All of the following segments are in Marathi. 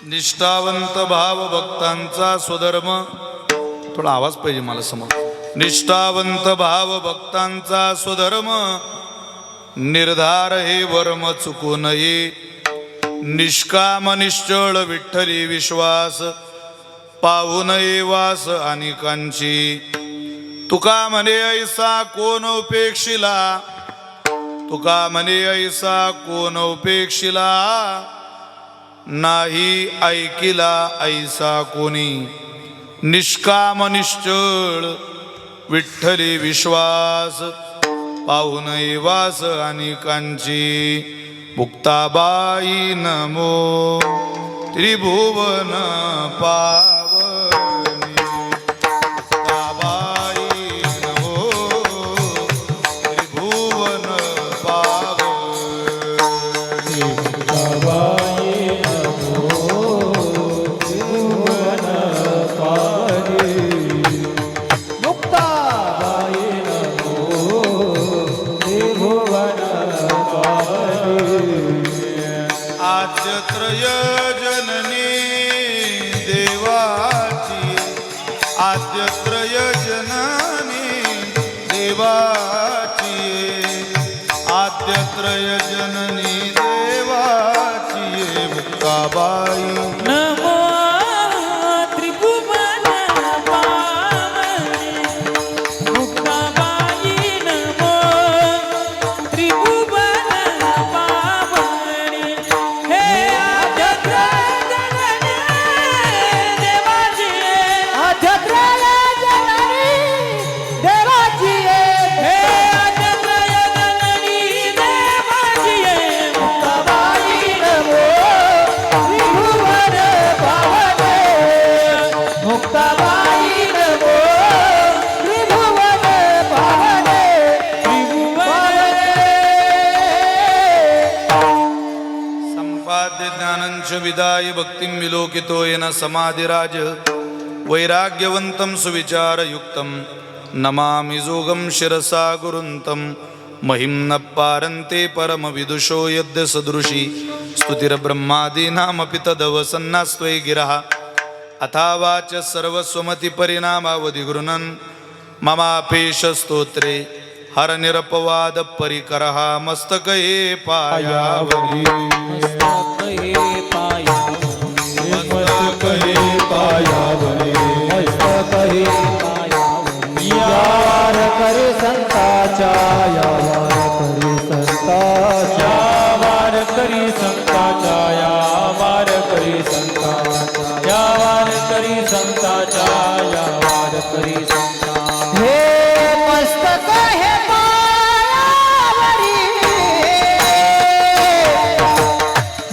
निष्ठावंत भाव भक्तांचा स्वधर्म, थोडा आवाज पाहिजे मला समोर. निष्ठावंत भाव भक्तांचा स्वधर्म, निर्धार हे वर्म चुकू नये. निष्काम निश्चळ विठ्ठली विश्वास, पाहू नये वास अनेकांची. तुका म्हणे ऐसा कोण उपेक्षिला, तुका म्हणे ऐसा कोण उपेक्षिला. नाही ऐकिला ऐसा कोणी, निष्काम निश्चळ विठ्ठली विश्वास, पाहू नये वास अनेकांची. मुक्ताबाई नमो त्रिभुवन पावनी. मुक्ताबाई नमो त्रिभुवन पावनी. मुक्ताबाई नमो त्रिभुवन पावनी. मुक्ताबाई नमो त्रिभुवन पावनी. आद्यत्रय जननी देवाची, आद्यत्रय जननी देवाची. आद्यत्रय जननी देवाची. मुक्ताबाई नमो त्रिभुवन पावनी. मुक्ताबाई नमो त्रिभुवन पावनी. हे आद्यत्रय जननी देवाची, आद्यत्रय जननी देवाची. हे आद्यत्रय जननी देवाची. मुक्ताबाई नमो त्रिभुवन पावनी. मुक्ताबाई नमो त्रिभुवन पावनी. संपाद्य ज्ञानंच विदाय भक्तिं विलोकितो येन समाधिराज. वैराग्यवंतं सुविचारयुक्तं नमामि जोगं शिरसा गुरुन्तं. महिं न पारन्ते परमविदुषो यद्य सदृशी. स्तुतिर्ब्रह्मादीनामपि तदवसन्नास्त्वयि गिरः. अथावाच सर्वस्वमति परिणामावधि गृह्णन् ममापेश स्तोत्रे हरनिरपवाद परिकरः. मस्तके पायावरी. मस्तके पायावनी. मस्तके पायावनी. मस्तके पायावनी. यार करे संताचा, यावार करे संताचा. यावार करी संताचा, यावार करी संताचा. यावार करी संताचा, यावार करी संताचा. हे मस्तक हे पायावरी.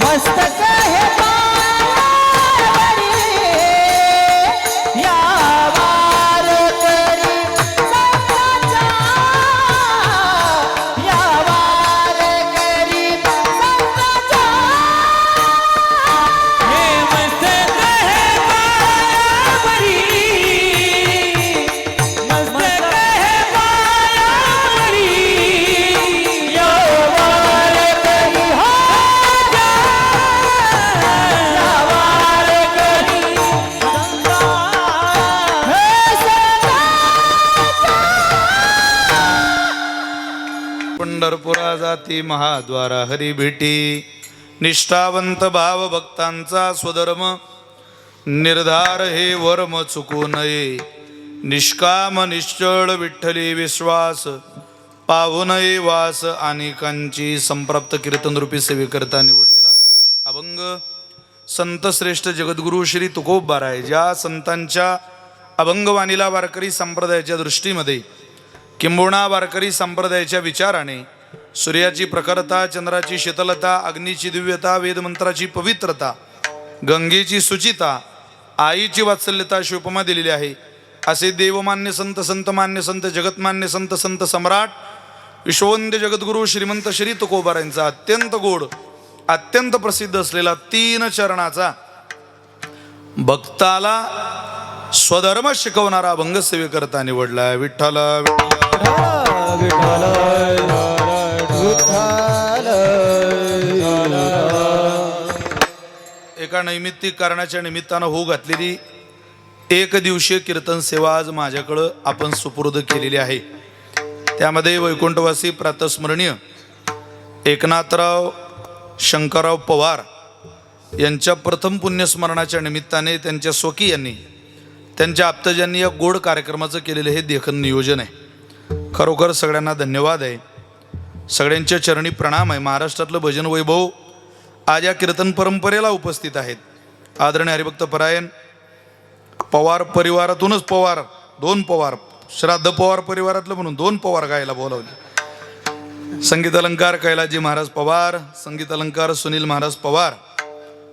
मस्तक हे पायावरी. यावार करी संताचा, यावार करी संताचा. हे मस्तक हे पायावरी. मस्तक हे पायावरी. यावार करी हो जा. यावार करी संता. हे संताचा. पंढरपुरा जाती महाद्वारा हरी भेटी. निष्ठावंत भाव भक्तांचा स्वधर्म, निर्धार हे वर्म चुकू नये. निष्काम निश्चळ विठ्ठली विश्वास, पाहू नये वास अनेकांची. संप्राप्त कीर्तनरूपी सेवेकरता निवडलेला अभंग संत श्रेष्ठ जगद्गुरु श्री तुकोबाराय. ज्या संतांच्या अभंगवाणीला वारकरी संप्रदायाच्या दृष्टीमध्ये किंबहुना वारकरी संप्रदायाच्या विचाराने सूर्याची प्रखरता, चंद्राची शीतलता, अग्नीची दिव्यता, वेदमंत्राची पवित्रता, गंगेची शुचिता, आईची वात्सल्यता अशी उपमा दिलेली आहे. असे देवमान्य संत, संतमान्य संत, जगतमान्य संत, संत सम्राट विश्ववंद्य जगद्गुरु श्रीमंत श्री तुकोबारायांचा अत्यंत गोड, अत्यंत प्रसिद्ध असलेला 3 चरणाचा भक्ताला स्वधर्म शिकवणारा अभंग सेवेकरता निवडला. विठ्ठल विठ्ठल विठ्ठल विठ्ठल. एका नैमित्तिक कारणाच्या निमित्तानं होऊ घातलेली एक दिवसीय कीर्तन सेवा आज माझ्याकडं आपण सुपूर्द केलेली आहे. त्यामध्ये वैकुंठवासी प्रातस्मरणीय एकनाथराव शंकरराव पवार यांच्या प्रथम पुण्यस्मरणाच्या निमित्ताने त्यांच्या स्वकीयांनी त्यांच्या आप्तजांनी या गोड कार्यक्रमाचं केलेलं हे देखण नियोजन आहे. खरोखर सगळ्यांना धन्यवाद आहे. सगळ्यांच्या चरणी प्रणाम आहे. महाराष्ट्रातलं भजन वैभव आज या कीर्तन परंपरेला उपस्थित आहेत. आदरणीय हरिभक्त परायण पवार परिवारातूनच पवार, दोन पवार, श्राद्ध पवार परिवारातलं म्हणून दोन पवार गायला बोलावले. संगीत अलंकार कैलाजी महाराज पवार, संगीत अलंकार सुनील महाराज पवार,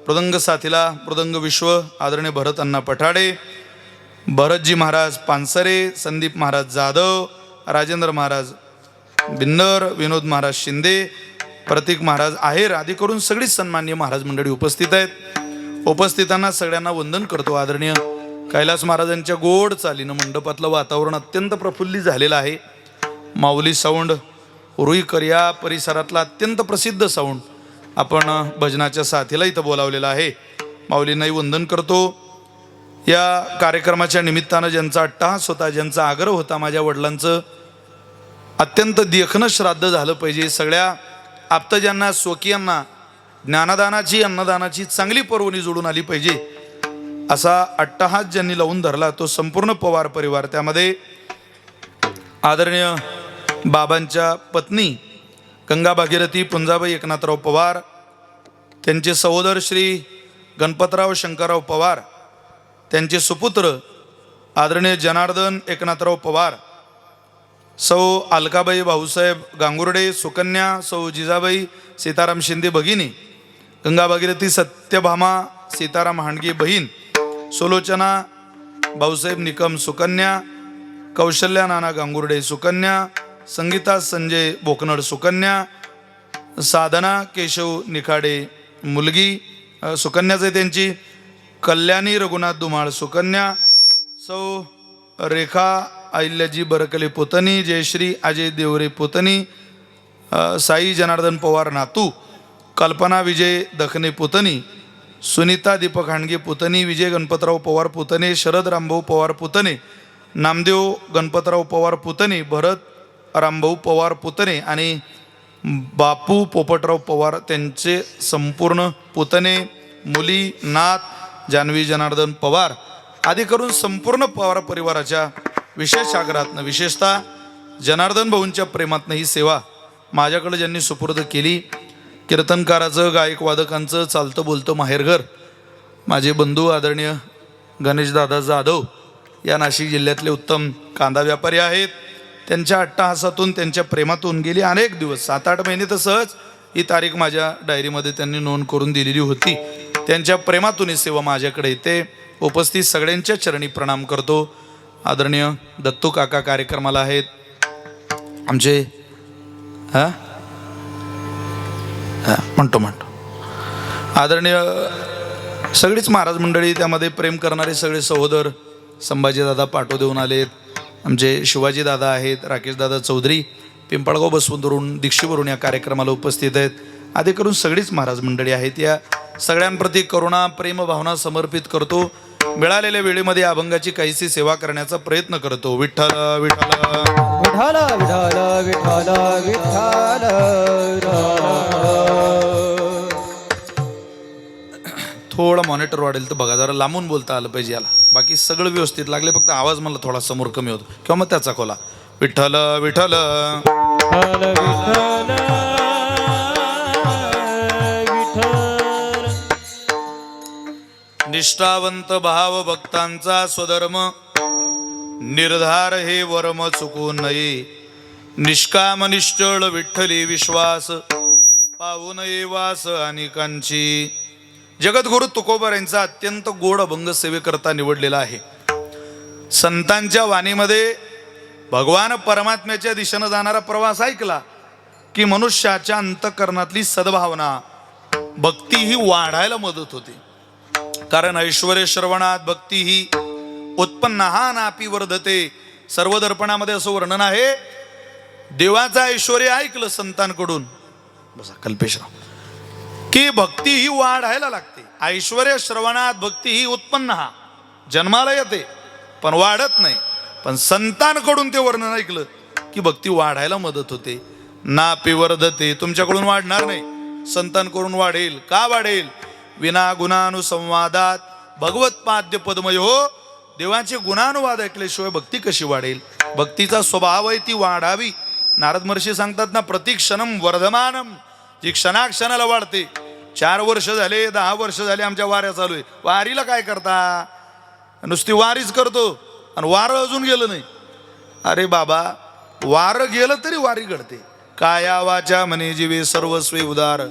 मृदंग साथीला मृदंग विश्व आदरणीय भरत अण्णा पठाडे, भरतजी महाराज पानसरे, संदीप महाराज जाधव, राजेंद्र महाराज बिन्नर, विनोद महाराज शिंदे, प्रतीक महाराज आहेर आदी करून सगळीच सन्माननीय महाराज मंडळी उपस्थित आहेत. उपस्थितांना सगळ्यांना वंदन करतो. आदरणीय कैलास महाराजांच्या गोड चालीनं मंडपातलं वातावरण अत्यंत प्रफुल्लित झालेलं आहे. माऊली साऊंड रुईकर या परिसरातला अत्यंत प्रसिद्ध साऊंड आपण भजनाच्या साथीला इथं बोलावलेला आहे. माऊलींनाही वंदन करतो. या कार्यक्रमाच्या निमित्तानं ज्यांचा अट्टहास होता, ज्यांचा आग्रह होता माझ्या वडिलांचं अत्यंत देखणं श्राद्ध झालं पाहिजे, सगळ्या आप्तजांना स्वकीयांना ज्ञानदानाची अन्नदानाची चांगली पर्वणी जोडून आली पाहिजे, असा अट्टहास ज्यांनी लावून धरला तो संपूर्ण पवार परिवार. त्यामध्ये आदरणीय बाबांच्या पत्नी गंगा भागीरथी पुंजाबाई एकनाथराव पवार, त्यांचे सहोदर श्री गणपतराव शंकरराव पवार, त्यांचे सुपुत्र आदरणीय जनार्दन एकनाथराव पवार, सौ अलकाबाई भाऊसाहेब गांगुर्डे सुकन्या, सौ जिजाबाई सीताराम शिंदे भगिनी, गंगा भागीरथी सत्यभामा सीताराम हांडगे बहीण, सुलोचना भाऊसाहेब निकम सुकन्या, कौशल्या नाना गांगुर्डे सुकन्या, संगीता संजय बोकनड सुकन्या, साधना केशव निखाडे मुलगी सुकन्याच आहे त्यांची, कल्याणी रघुनाथ धुमाळ सुकन्या, सौ रेखा अहिल्याजी बरकले पुतणी, जयश्री अजय देवरे पुतणी, साई जनार्दन पवार नातू, कल्पना विजय दखने पुतणी, सुनीता दीपक हांडगे पुतणी, विजय गणपतराव पवार पुतणे, शरद रामभाऊ पवार पुतणे, नामदेव गणपतराव पवार पुतणे, भरत रामभाऊ पवार पुतणे आणि बापू पोपटराव पवार त्यांचे संपूर्ण पुतणे, मुली, नात जान्हवी जनार्दन पवार आदी करून संपूर्ण पवार परिवाराच्या विशेष आग्रहातनं, विशेषतः जनार्दन भाऊंच्या प्रेमातनं ही सेवा माझ्याकडे ज्यांनी सुपूर्द केली. कीर्तनकाराचं, गायक वादकांचं चालतं बोलतं माहेरघर माझे बंधू आदरणीय गणेशदादा जाधव या नाशिक जिल्ह्यातले उत्तम कांदा व्यापारी आहेत. त्यांच्या अट्टहासातून, त्यांच्या प्रेमातून गेली अनेक दिवस 7-8 महिने तर सहज ही तारीख माझ्या डायरीमध्ये त्यांनी नोंद करून दिलेली होती. त्यांच्या प्रेमातून ही सेवा माझ्याकडे येते. उपस्थित सगळ्यांच्या चरणी प्रणाम करतो. आदरणीय दत्तू काका कार्यक्रमाला आहेत आमचे, म्हणतो आदरणीय सगळीच महाराज मंडळी, त्यामध्ये प्रेम करणारे सगळे सहोदर संभाजीदादा पाठो देऊन आलेत, आमचे शिवाजीदादा आहेत, राकेशदादा चौधरी पिंपळगाव बसवंतवरून दीक्षेवरून या कार्यक्रमाला उपस्थित आहेत. आधी करून सगळीच महाराज मंडळी आहेत. या सगळ्यांप्रती करुणा प्रेम भावना समर्पित करतो. मिळालेल्या वेळेमध्ये अभंगाची काहीशी सेवा करण्याचा प्रयत्न करतो. विठ्ठल विठ्ठल विठ्ठल विठ्ठल विठ्ठल विठ्ठल. थोडा मॉनिटर वाढेल तर बघा, जरा लांबून बोलता आलं पाहिजे याला. बाकी सगळं व्यवस्थित लागले, फक्त आवाज मला थोडा समोर कमी होतो किंवा मग त्याचा खोला. विठ्ठल विठ्ठल निष्ठावंत भाव भक्तांचा स्वधर्म निर्धार हे वर्म चुकू नये. निष्काम निश्चळ विठ्ठली विश्वास पाहू नये वास अनेकांची. जगद्गुरु तुकोबार यांचा अत्यंत गोड अभंग सेवेकरता निवडलेला आहे. संतांच्या वाणीमध्ये भगवान परमात्म्याच्या दिशेनं जाणारा प्रवास ऐकला की मनुष्याच्या अंतःकरणातली सद्भावना भक्ती ही वाढायला मदत होते. कारण ऐश्वर्य श्रवणात भक्ती ही उत्पन्न हा नापी वर्धते. सर्व दर्पणामध्ये असं वर्णन आहे. देवाचं ऐश्वर्य ऐकलं संतांकडून, बसा कल्पेशराव, की भक्ती ही वाढायला लागते. ऐश्वर्य श्रवणात भक्ती ही उत्पन्न हा जन्माला येते पण वाढत नाही. पण संतांकडून ते वर्णन ऐकलं की भक्ती वाढायला मदत होते. नापी वर्धते, तुमच्याकडून वाढणार नाही, संतांकडून वाढेल. का वाढेल? विना गुणानुसंवादात भगवत पाद्य पद्मयो हो. देवाचे गुणानुवाद ऐकल्याशिवाय भक्ती कशी वाढेल? भक्तीचा स्वभाव आहे ती वाढावी. नारद महर्षी सांगतात ना, प्रतिक्षणम वर्धमानम, जी क्षणाक्षणाला वाढते. 4 वर्ष झाले, 10 वर्ष झाले आमच्या वाऱ्या चालू आहे. वारीला काय करता? नुसती वारीच करतो आणि वारं अजून गेलं नाही. अरे बाबा, वारं गेलं तरी वारी घडते. काया वाचा म्हणे जीवे सर्वस्वी उदार,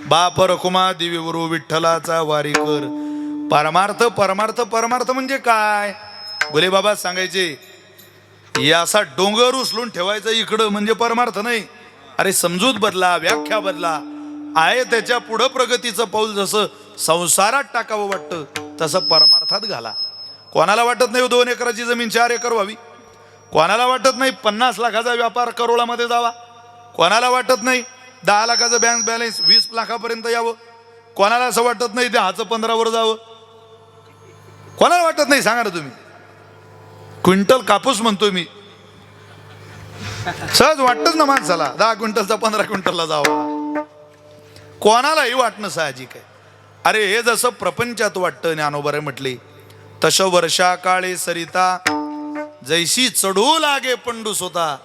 बाप रखुमा दिवीवरू विठ्ठलाचा वारी कर. परमार्थ परमार्थ परमार्थ म्हणजे काय? भोले बाबा सांगायचे, या असा डोंगर उचलून ठेवायचा इकडं म्हणजे परमार्थ नाही. अरे समजूत बदला, व्याख्या बदला. आहे त्याच्या पुढं प्रगतीचं पाऊल जसं संसारात टाकावं वाटतं तसं परमार्थात घाला. कोणाला वाटत नाही 2 एकराची जमीन 4 एकर व्हावी. कोणाला वाटत नाही 50 लाखाचा व्यापार करोडामध्ये जावा. कोणाला वाटत नाही 10 लाखाचं बँक बॅलन्स 20 लाखापर्यंत यावं. कोणाला असं वाटत नाही 10चं 15 वर जावं. कोणाला वाटत नाही सांगा ना तुम्ही? क्विंटल कापूस म्हणतोय मी, सहज वाटतच ना माणसाला 10 क्विंटलचा 15 क्विंटलला जावा. कोणालाही वाटणं साहजिक आहे. अरे हे जसं प्रपंचात वाटतं, ज्ञानोबाने म्हटले तसं वर्षा काळे सरिता, जैसी चढू लागे पंडूस होता,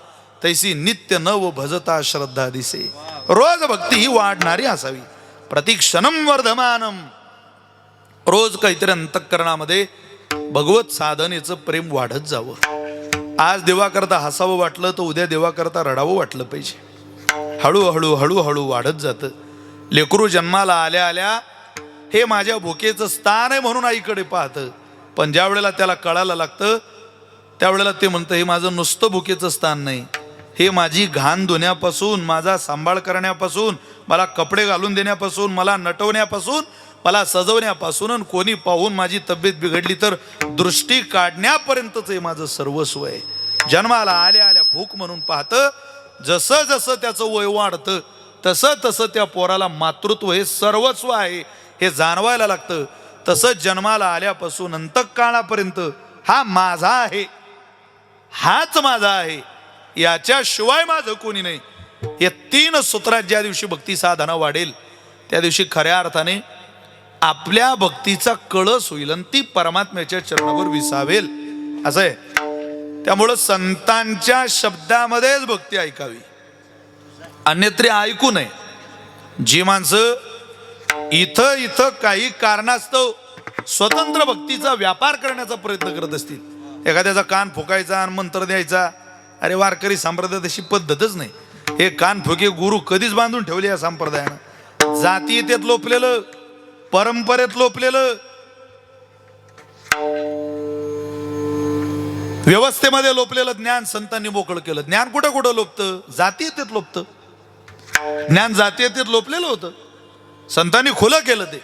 तैसी नित्य नव भजता श्रद्धा दिसे. रोज भक्ती ही वाढणारी असावी. प्रतिक्षणम वर्धमानम, रोज काहीतरी अंतःकरणामध्ये भगवत साधनेचं प्रेम वाढत जावं. आज देवाकरता हसावं वाटलं तर उद्या देवाकरता रडावं वाटलं पाहिजे. हळूहळू हळूहळू वाढत जातं. लेकरू जन्माला आल्या आल्या हे माझ्या भुकेचं स्थान आहे म्हणून आईकडे पाहतं. पण ज्या वेळेला त्याला कळायला लागतं त्यावेळेला ते म्हणतं, हे माझं नुसतं भुकेचं स्थान नाही, हे माझी घाण धुण्यापासून, माझा सांभाळ करण्यापासून, मला कपडे घालून देण्यापासून, मला नटवण्यापासून, मला सजवण्यापासून, आणि कोणी पाहून माझी तब्येत बिघडली तर दृष्टी काढण्यापर्यंतच हे माझं सर्वस्व आहे. जन्माला आल्या आल्या भूक म्हणून पाहतं. जसं जसं त्याचं वय वाढतं तसं तसं त्या पोराला मातृत्व हे सर्वस्व आहे हे जाणवायला लागतं. तसंच जन्माला आल्यापासून अंतःकाळापर्यंत हा माझा आहे, हाच माझा आहे, याच्याशिवाय माझं कोणी नाही. या 3 सूत्रात ज्या दिवशी भक्ती साधना वाढेल त्या दिवशी खऱ्या अर्थाने आपल्या भक्तीचा कळस होईल आणि ती परमात्म्याच्या चरणावर विसावेल असं आहे. त्यामुळं संतांच्या शब्दामध्येच भक्ती ऐकावी, अन्यत्र ऐकू नये. जी माणसं इथं इथं काही कारणास्तव स्वतंत्र भक्तीचा व्यापार करण्याचा प्रयत्न करत असतील, एखाद्याचा कान फुकायचा आणि मंत्र द्यायचा, अरे वारकरी संप्रदायात अशी पद्धतच नाही. हे कान फुके गुरु कधीच बांधून ठेवले या संप्रदायानं. जातीयतेत लोपलेलं, परंपरेत लोपलेलं, व्यवस्थेमध्ये लोपलेलं ज्ञान संतांनी मोकळं केलं. ज्ञान कुठं कुठं लोपतं? जातीयतेत लोपतं. ज्ञान जातीयतेत लोपलेलं होतं, संतांनी खुलं केलं ते.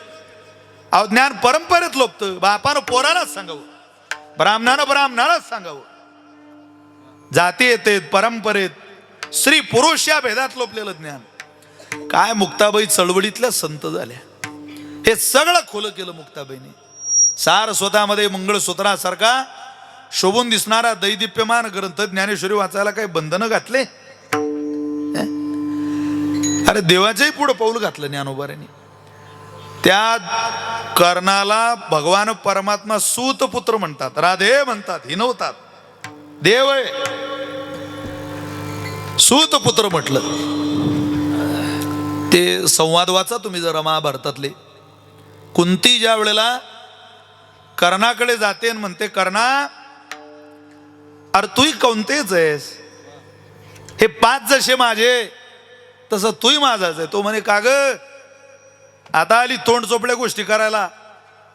अहो ज्ञान परंपरेत लोपतं. बापानं पोरालाच सांगावं, ब्राह्मणानं ब्राह्मणालाच सांगावं. जातीयतेत, परंपरेत, स्त्री पुरुष या भेदात लोपलेलं ज्ञान. काय मुक्ताबाई चळवळीतल्या संत झाल्या, हे सगळं खुलं केलं मुक्ताबाईने. सारस्वतामध्ये मंगळसूत्रासारखा शोभून दिसणारा दैदिप्यमान ग्रंथ ज्ञानेश्वरी वाचायला काही बंधनं घातले? अरे देवाच्याही पुढे पाऊल घातलं ज्ञानोबाऱ्यांनी. त्या कर्णाला भगवान परमात्मा सूत पुत्र म्हणतात, राधे म्हणतात, हिनवतात. देव आहे, सूत पुत्र म्हटलं. ते संवाद वाचा तुम्ही जरा महाभारतातले. कुंती ज्या वेळेला कर्णाकडे जाते आणि म्हणते, कर्णा अरे तूही कोणतेच आहेस, हे 5 जसे माझे तसं तूही माझाच आहे. तो म्हणे, का ग आता आली तोंड चोपड्या गोष्टी करायला?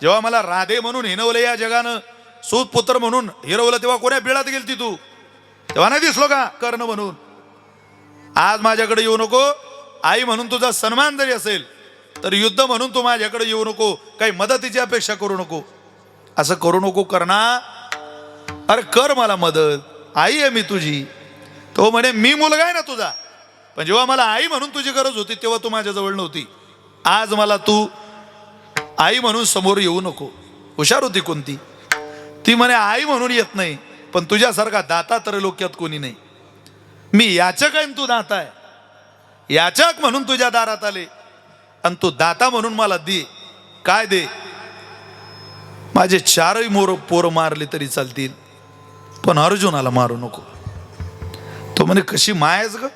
जेव्हा मला राधे म्हणून हिनवलं या जगानं, सूत पुत्र म्हणून हिरवलं, तेव्हा कोण्या बिळात गेलती तू? तेव्हा नाही दिसलो का कर्ण म्हणून? आज माझ्याकडे येऊ नको. आई म्हणून तुझा सन्मान जरी असेल तर युद्ध म्हणून तू माझ्याकडे येऊ नको, काही मदतीची अपेक्षा करू नको. असं करू नको कर्णा, अरे कर मला मदत, आई आहे मी तुझी. तो म्हणे, मी मुलगा आहे ना तुझा, पण जेव्हा मला आई म्हणून तुझी गरज होती तेव्हा तू माझ्याजवळ नव्हती. आज मला तू आई म्हणून समोर येऊ नको. हुशार होती कोणती, ती म्हणे आई म्हणून येत नाही, पण तुझ्यासारखा दाता तर लोक्यात कोणी नाही. मी याचक आहे तू दाता आहे, याचक म्हणून तुझ्या दारात आले आणि तू दाता म्हणून मला दे. काय दे? माझे चारही पोरं मारले तरी चालतील, पण अर्जुनाला मारू नको. तो म्हणे कशी मायच ग,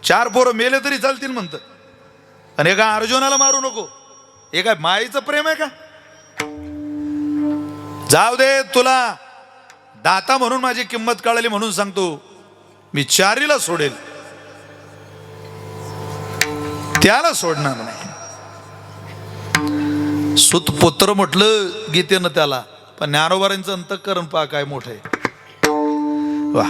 4 पोरं मेले तरी चालतील म्हणतं, आणि एका अर्जुनाला मारू नको. हे काय मायेचं प्रेम आहे का? जाऊ दे, तुला दाता म्हणून माझी किंमत कळली म्हणून सांगतो, मी 4हीला सोडेल, त्याला सोडणार नाही. सुतपुत्र म्हटलं गीतेनं त्याला, पण ज्ञानोबारांचं अंतःकरण पहा काय मोठं आहे. वा,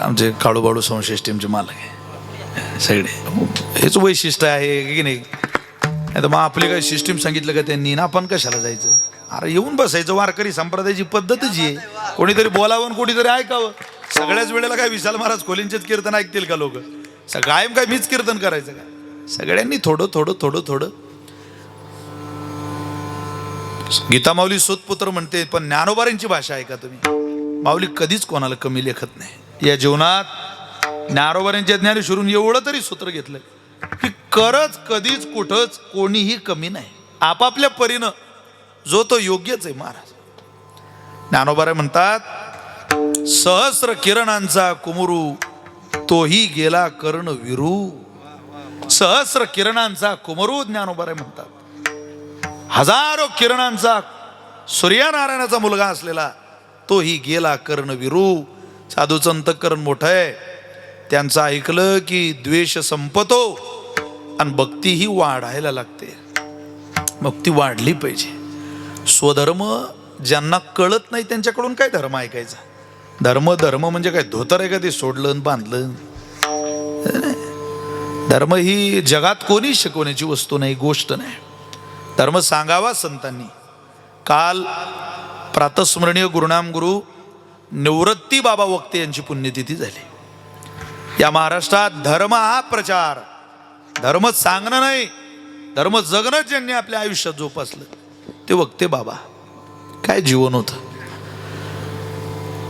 आमचे काळूबाळू साऊंड सिस्टीमचे मालक आहे सगळे. हेच वैशिष्ट्य आहे की नाही? नाही तर मग आपली काही सिस्टीम सांगितलं का त्यांनी ना, आपण कशाला जायचं? अरे येऊन बसायचं. वारकरी संप्रदायाची पद्धतच आहे, कोणीतरी बोलावं आणि कोणीतरी ऐकावं. सगळ्याच वेळेला काय विशाल महाराज खोलींचेच कीर्तन ऐकतील का लोक? कायम काय मीच कीर्तन करायचं का? सगळ्यांनी थोडं थोडं थोडं थोडं. गीता माऊली सुतपुत्र म्हणते, पण ज्ञानोबारांची भाषा आहे का तुम्ही? माऊली कधीच कोणाला कमी लेखत नाही. या जीवनात ज्ञानोबारांच्या ज्ञानेश्वरून एवढं तरी सूत्र घेतलंय की करच कधीच कुठंच कोणीही कमी नाही, आपापल्या परीनं जो तो योग्यच आहे. महाराज ज्ञानोबाराय म्हणतात, सहस्र किरणांचा कुमरू तोही गेला कर्ण विरू. सहस्र किरणांचा कुमरू ज्ञानोबाराय म्हणतात. हजारो किरणांचा सूर्यनारायणाचा मुलगा असलेला तोही गेला कर्ण विरू. साधूचं अंतःकरण मोठं आहे. त्यांचं ऐकलं की द्वेष संपतो आणि भक्तीही वाढायला लागते. भक्ती वाढली पाहिजे. स्वधर्म ज्यांना कळत नाही त्यांच्याकडून काय धर्म ऐकायचा? धर्म धर्म म्हणजे काय धोतर आहे का ते सोडलं आणि बांधलं? धर्म ही जगात कोणी शिकवण्याची वस्तू नाही, गोष्ट नाही. धर्म सांगावा संतांनी. काल प्रातस्मरणीय गुरुनाम गुरु निवृत्ती बाबा वक्ते यांची पुण्यतिथी झाली. या महाराष्ट्रात धर्म हा प्रचार, धर्म सांगणं नाही, धर्म जगणं ज्यांनी आपल्या आयुष्यात जोपासलं ते वक्ते बाबा. काय जीवन होतं.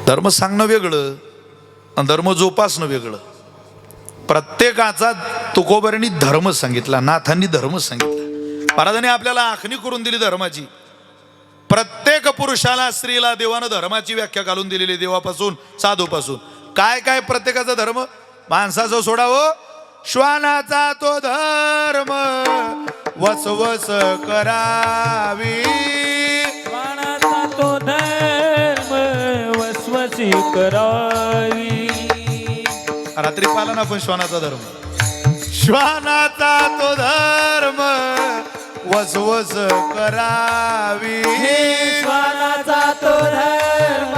धर्म सांगणं वेगळं आणि धर्म जोपासणं वेगळं. प्रत्येकाचा तुकोबारांनी धर्म सांगितला, नाथांनी धर्म सांगितला. महाराजांनी आपल्याला आखणी करून दिली धर्माची. प्रत्येक पुरुषाला स्त्रीला देवानं धर्माची व्याख्या घालून दिलेली, देवापासून साधूपासून. काय काय प्रत्येकाचा धर्म? माणसाचं सोडावं, श्वानाचा तो धर्म वसवस करावी. श्वानाचा तो धर्म वसवसी करावी. रात्री पाला ना आपण श्वानाचा धर्म. श्वानाचा तो धर्म वसवस करावी. श्वानाचा तो धर्म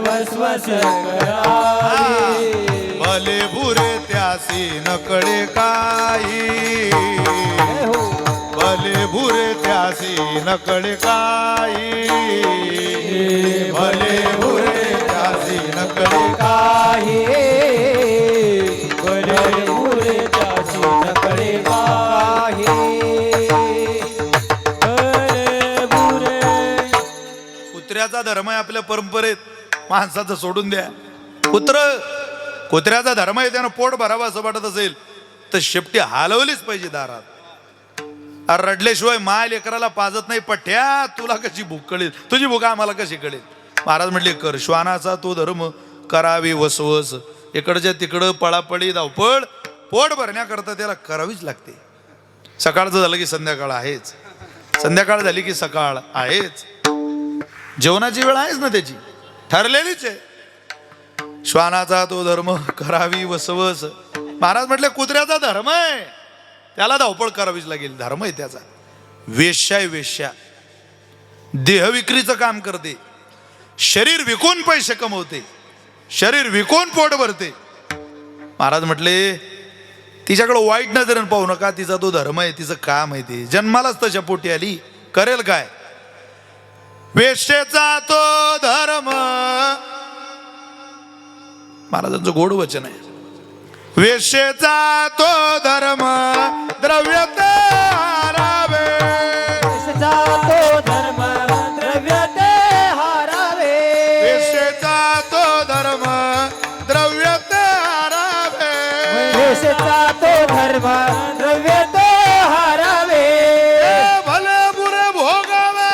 वसवस करावी. भले भुरे त्यासी नकळे काही, भले भुरे त्यासी नकळे काही, भले भुरे त्यासी नकळे काही. भले भुरे त्यासी नकळे काही. भले भुरे. कुत्र्याचा धर्म आहे आपल्या परंपरेत. माणसाचं सोडून द्या. कुत्र्याचा धर्म आहे, त्यानं पोट भरावं असं वाटत असेल तर शेपटी हलवलीच पाहिजे दारात. अरे रडल्याशिवाय माय लेकराला पाजत नाही. पठ्या तुला कशी भूक कळेल? तुझी भूक आम्हाला कशी कळेल? महाराज म्हटले, कर श्वानाचा तो धर्म करावी वसवस. इकडच्या तिकडं पळापळी धावपळ पोट भरण्याकरता त्याला करावीच लागते. सकाळचं झालं की संध्याकाळ आहेच, संध्याकाळ झाली की सकाळ आहेच. जेवणाची वेळ आहेच ना त्याची, ठरलेलीच आहे. श्वानाचा तो धर्म करावी वसवस. महाराज म्हटले, कुत्र्याचा धर्म आहे, त्याला धावपळ करावीच लागेल. धर्म आहे त्याचा. वेश्या आहे वेश्या, देह विक्रीचं काम करते, शरीर विकून पैसे कमवते, शरीर विकून पोट भरते. महाराज म्हटले, तिच्याकडे वाईट नजरेनं पाहू नका. तिचा तो धर्म आहे, तिचं काम आहे. ते जन्मालाच तशा पोटी आली, करेल काय? वेश्येचा तो धर्म. महाराजांचं गोड वचन आहे. वेशेचा तो धर्म द्रव्य ते हारावे. वेशचा तो धर्म द्रव्य ते हारावे. वेशेचा तो धर्म द्रव्य ते हारावे. वेशचा तो धर्म द्रव्य ते हारावे. भले बुरे भोगावे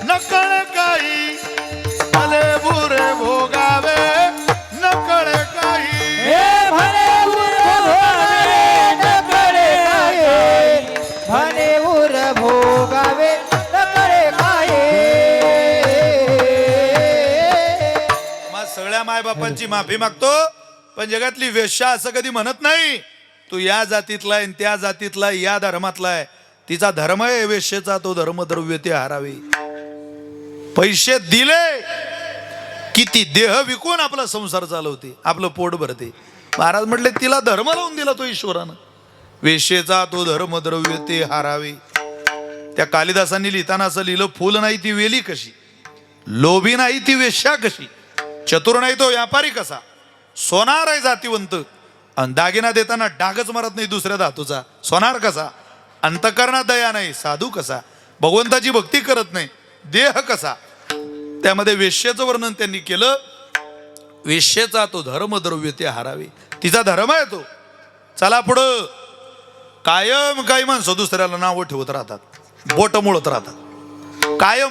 नकळ काही. भले बुरे भोगावे नकळ काही. हे भले उर भोगावे न कळे काये. भले उर भोगावे न कळे काये. मग सगळ्या मायबापांची माफी मागतो, पण जगातली वेश्या असं कधी म्हणत नाही तू या जातीतला आहे त्या जातीतला आहे, या धर्मातला आहे. तिचा धर्म आहे वेश्येचा तो धर्म द्रव्य ते हारावे. पैसे दिले की ती देह विकून आपला संसार चालवते, आपलं पोट भरते. महाराज म्हटले तिला धर्म लावून दिला तो ईश्वरानं. वेश्येचा तो धर्म द्रव्य ते हारावे. त्या कालिदासांनी लिहिताना असं लिहिलं, फुल नाही ती वेली कशी, लोभी नाही ती वेश्या कशी, चतुर नाही तो व्यापारी कसा, सोनार आहे जातीवंत आणि दागिना देताना डागच मारत नाही दुसऱ्या धातूचा, सोनार कसा, अंतकरणात दया नाही साधू कसा, भगवंताची भक्ती करत नाही देह कसा. त्यामध्ये वेश्येचं वर्णन त्यांनी केलं. वेश्येचा तो धर्म द्रव्य ते हारावे. तिचा धर्म आहे तो. चला पुढं. कायम काही माणसं दुसऱ्याला नावं ठेवत राहतात, बोट मुळत राहतात कायम.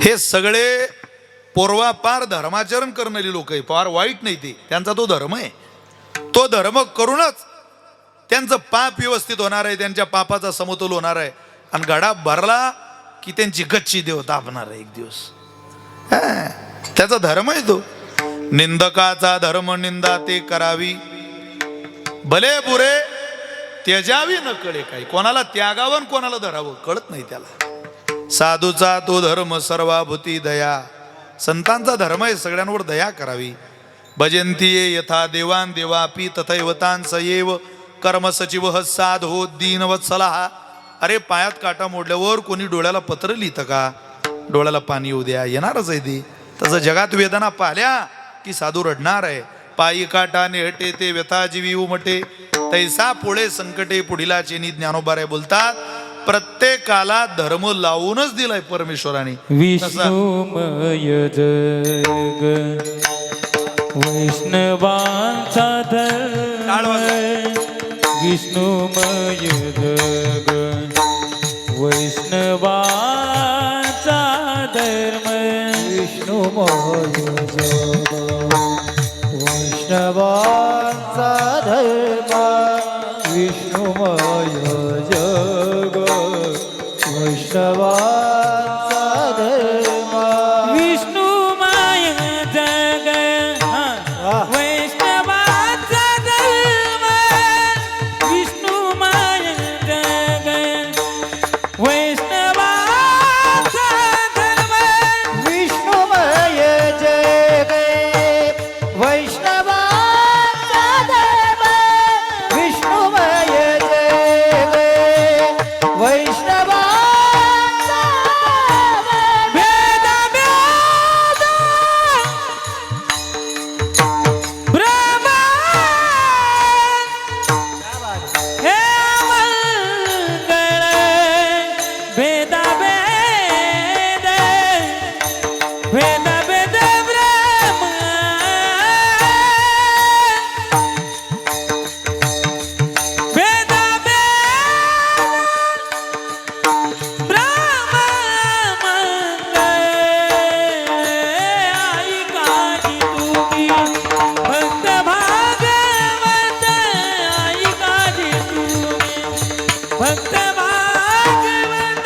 हे सगळे पूर्वापार धर्माचरण करणारी लोक आहे, फार वाईट नाही ते, त्यांचा तो धर्म आहे. तो धर्म करूनच त्यांचं पाप व्यवस्थित होणार आहे, त्यांच्या पापाचा समतोल होणार आहे. आणि घडा भरला की त्यांची गच्ची देव दाबणार आहे एक दिवस. त्याचा धर्म आहे तो. निंदकाचा धर्म निंदा ते करावी. भले बुरे त्याजावी न कळे काही. कोणाला त्यागावं कोणाला धरावं कळत नाही त्याला. साधूचा तो धर्म सर्वाभूती दया. संतांचा धर्म आहे सगळ्यांवर दया करावी. भजंती यथा देवान देवापी तथैवतान सयेव कर्म सचिव साधो दीनवत्सला. अरे पायात काटा मोडल्यावर कोणी डोळ्याला पत्र लिहितं का? डोळ्याला पाणी येऊ द्या, येणारच आहे ती. तसं जगात वेदना पाहिल्या की साधू रडणार आहे. पायी काटा नेहटे ते व्यथा जीवी उमटे, तैसा पुढे संकटे पुढीला चेनी. ज्ञानोबाराय बोलतात प्रत्येकाला धर्म लावूनच दिलाय परमेश्वराने. विष्णुमय जग वैष्णवांचा धर्म. विष्णुमय जग वैष्णवांचा धर्म. विष्णुमय जग वैष्णवांचा धर्म. विष्णुमय जग वैष्णवांचा धर्म. विष्णुमय जग वैष्णवांचा धर्म. विष्णुमय जग वैष्णवांचा धर्म. विष्णुमय जग वैष्णवांचा धर्म. विष्णुमय जग वैष्णवांचा भेद भेद ब्रह्म हे मंगळ भेद भेद भेद भेद ब्रह्म भेद भेद ब्रह्म मंगळ. आई काजी तुम्ही भक्त भागवत. आई काजी तुम्ही भक्त भागवत.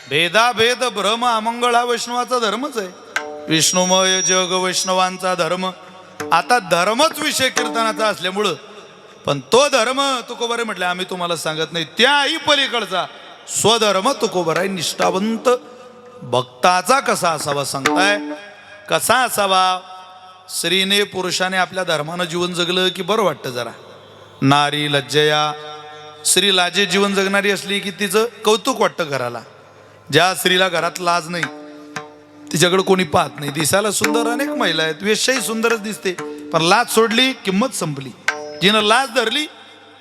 भेदाभेद भ्रम अमंगळ हा वैष्णवाचा धर्मच आहे. विष्णुमय जग वैष्णवांचा धर्म. आता धर्मच विषय कीर्तनाचा असल्यामुळं, पण तो धर्म तुकोबारे म्हटले आम्ही तुम्हाला सांगत नाही, त्याही पलीकडचा स्वधर्म तुकोबाराय निष्ठावंत भक्ताचा कसा असावा सांगताय. कसा असावा? स्त्रीने पुरुषाने आपल्या धर्मानं जीवन जगलं की बरं वाटतं जरा. नारी लज्जया. स्त्री लाजे जीवन जगणारी असली की तिचं कौतुक वाटतं घराला. ज्या स्त्रीला घरात लाज नाही, तिच्याकडे कोणी पाहत नाही. दिसायला सुंदर अनेक महिला आहेत, वेश्याही सुंदरच दिसते, पण लाज सोडली किंमत संपली. जिनं लाज धरली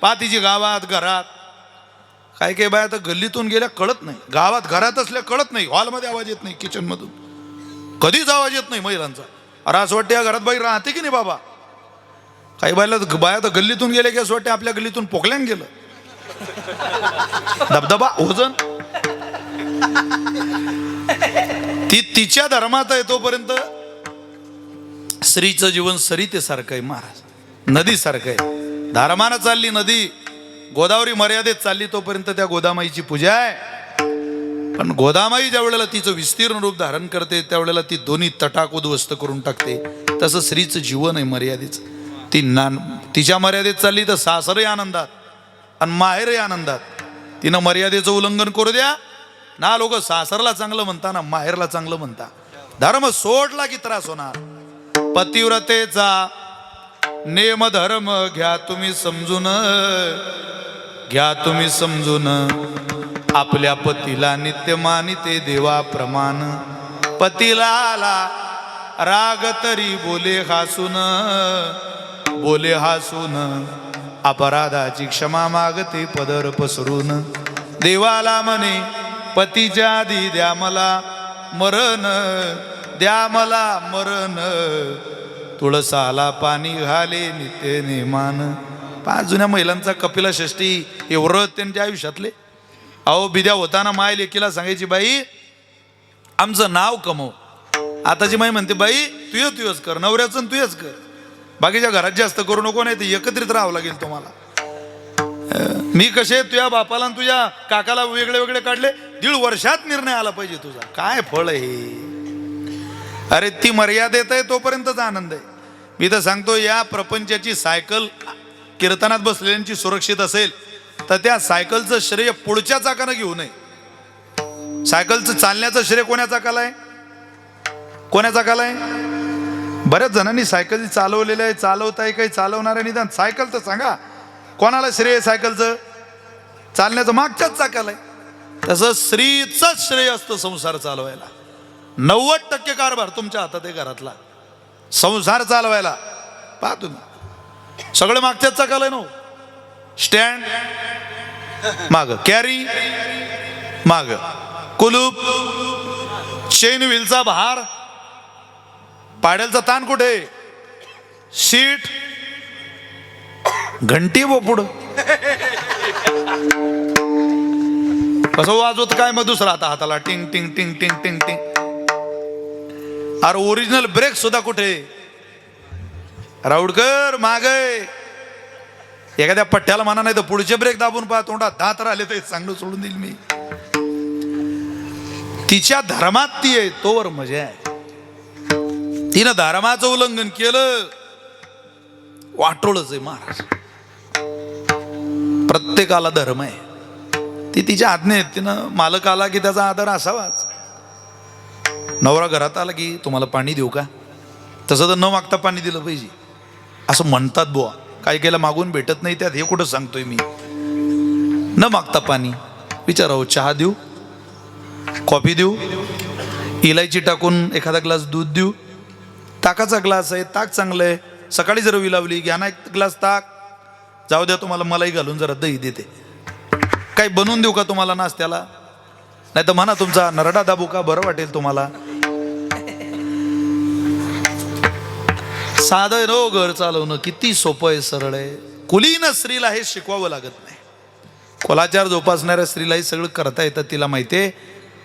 पहा तिची गावात घरात. काय काय बाया तर गल्लीतून गेल्या कळत नाही, गावात घरात असल्या कळत नाही, हॉलमध्ये आवाज येत नाही, किचन मधून कधीच आवाज येत नाही महिलांचा. अरे असं वाटते या घरात बाई राहते की नाही बाबा. काही बाया तर गल्लीतून गेले की असं वाटते आपल्या गल्लीतून पोकल्यान गेलं. धबधबा ओझन. ती तिच्या धर्मात आहे तोपर्यंत स्त्रीचं जीवन सरितेसारखं आहे महाराज, नदीसारखं आहे. धर्मानं चालली नदी, गोदावरी मर्यादेत चालली तोपर्यंत त्या गोदामाईची पूजा आहे. पण गोदामाई ज्या वेळेला तिचं विस्तीर्ण रूप धारण करते त्यावेळेला ती दोन्ही तटाक उद्ध्वस्त करून टाकते. तसं स्त्रीचं जीवन आहे मर्यादेचं. ती तिच्या मर्यादेत चालली तर सासरही आनंदात आणि माहेरही आनंदात. तिनं मर्यादेचं उल्लंघन करू द्या ना, लोक सासरला चांगलं म्हणता ना माहेरला चांगलं म्हणता. धर्म सोडला की त्रास होणार. पतिव्रतेचा नेम धर्म घ्या तुम्ही समजून, घ्या तुम्ही समजून. आपल्या पतीला नित्य मानिते देवाप्रमाण. पतीला आला राग तरी बोले हसून, बोले हसून. अपराधाची क्षमा मागते पदर पसरून. देवाला म्हणे पतीच्या आधी द्या मला मरण, द्या मला मरण. तुळसाला पाणी घाले नित्य नेमान. पाच जुन्या महिलांचा कपिला षष्ठी हे व्रत त्यांच्या आयुष्यातले. अहो बिद्या होताना माय लेकीला सांगायची बाई आमचं नाव कमव. आताची माई म्हणते बाई तुझंच कर, नवऱ्याचं तुझंच कर, बाकीच्या घरात जास्त करू नको, नाही तर एकत्रित राहावं लागेल तुम्हाला. मी कसे तुझ्या बापाला आणि तुझ्या काकाला वेगळे वेगळे काढले, 1.5 वर्षात निर्णय आला पाहिजे तुझा. काय फळ आहे. अरे ती मर्यादेत आहे तोपर्यंतच आनंद आहे. मी तर सांगतो या प्रपंचाची सायकल कीर्तनात बसलेल्यांची सुरक्षित असेल तर त्या सायकलचं श्रेय पुढच्या चाकानं घेऊ नये. सायकलचं चालण्याचं श्रेय कोण्या चाकाला आहे, कोण्या चाकाला आहे. बऱ्याच जणांनी सायकल चालवलेलं आहे, चालवताय काही चालवणार आहे, निदान सायकल तर सांगा कोणाला श्रेय सायकलचं, चालण्याचं मागच्याच चाकाला आहे. तसं स्त्रीचंच श्रेय असतं संसार चालवायला. 90% कारभार तुमच्या हातात आहे घरातला. संसार चालवायला पहा तुम्ही सगळं मागच्याच चाकाला आहे. नो स्टँड माग, कॅरी माग, कुलूप, चेन व्हीलचा भार, पाड्याचा ताण कुठे, सीट, घंटी व पुढं कसं वाजवत काय मग दुसरा आता हाताला टिंग टिंग टिंग टिंग टिंग टिंग. अरे ओरिजिनल ब्रेक सुद्धा कुठे, राऊडकर मागे. एखाद्या पट्ट्याला म्हणा नाही तर पुढचे ब्रेक दाबून पहा, तोंडात दात राहिले तर चांगलं सोडून देईल मी. तिच्या धर्मात ती आहे तोवर मजा आहे. तिनं धर्माचं उल्लंघन केलं वाटोळच आहे महाराज. प्रत्येकाला धर्म आहे, ती तिच्या आज्ञेत. तिनं मालक आला की त्याचा आदर असावाच. नवरा घरात आला की तुम्हाला पाणी देऊ का, तसं तर न मागता पाणी दिलं पाहिजे असं म्हणतात बुवा. काही केलं मागून भेटत नाही त्यात हे कुठं सांगतोय मी. न मागता पाणी विचारावं, चहा देऊ, कॉफी देऊ, इलायची टाकून एखादा ग्लास दूध देऊ, ताकाचा ग्लास आहे, ताक चांगलं आहे, सकाळी जर विलावली घ्या ना 1 ग्लास ताक, जाऊ द्या तुम्हाला मलाई घालून जरा दही देते, काही बनवून देऊ का तुम्हाला नाश्त्याला, नाही तर म्हणा तुमचा नरडा दाबू का, बरं वाटेल तुम्हाला. साधं आहे नो घर चालवणं, किती सोपं आहे, सरळ आहे. कुलीन स्त्रीला हे शिकवावं लागत नाही. कुलाचार जोपासणाऱ्या स्त्रीला हे सगळं करता येतं. तिला माहितीये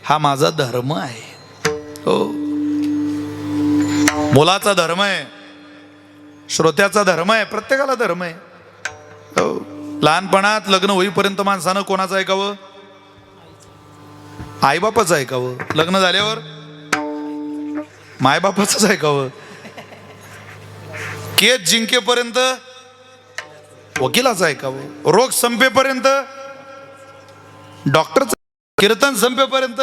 हा माझा धर्म आहे. हो, मुलाचा धर्म आहे, श्रोत्याचा धर्म आहे, प्रत्येकाला धर्म आहे. हो, लहानपणात लग्न होईपर्यंत माणसानं कोणाचं ऐकावं, आईबापाचं ऐकावं. लग्न झाल्यावर मायबापाचंच ऐकावं. केस जिंकेपर्यंत वकिलाचं ऐकावं. रोग संपेपर्यंत डॉक्टरचं, कीर्तन संपेपर्यंत,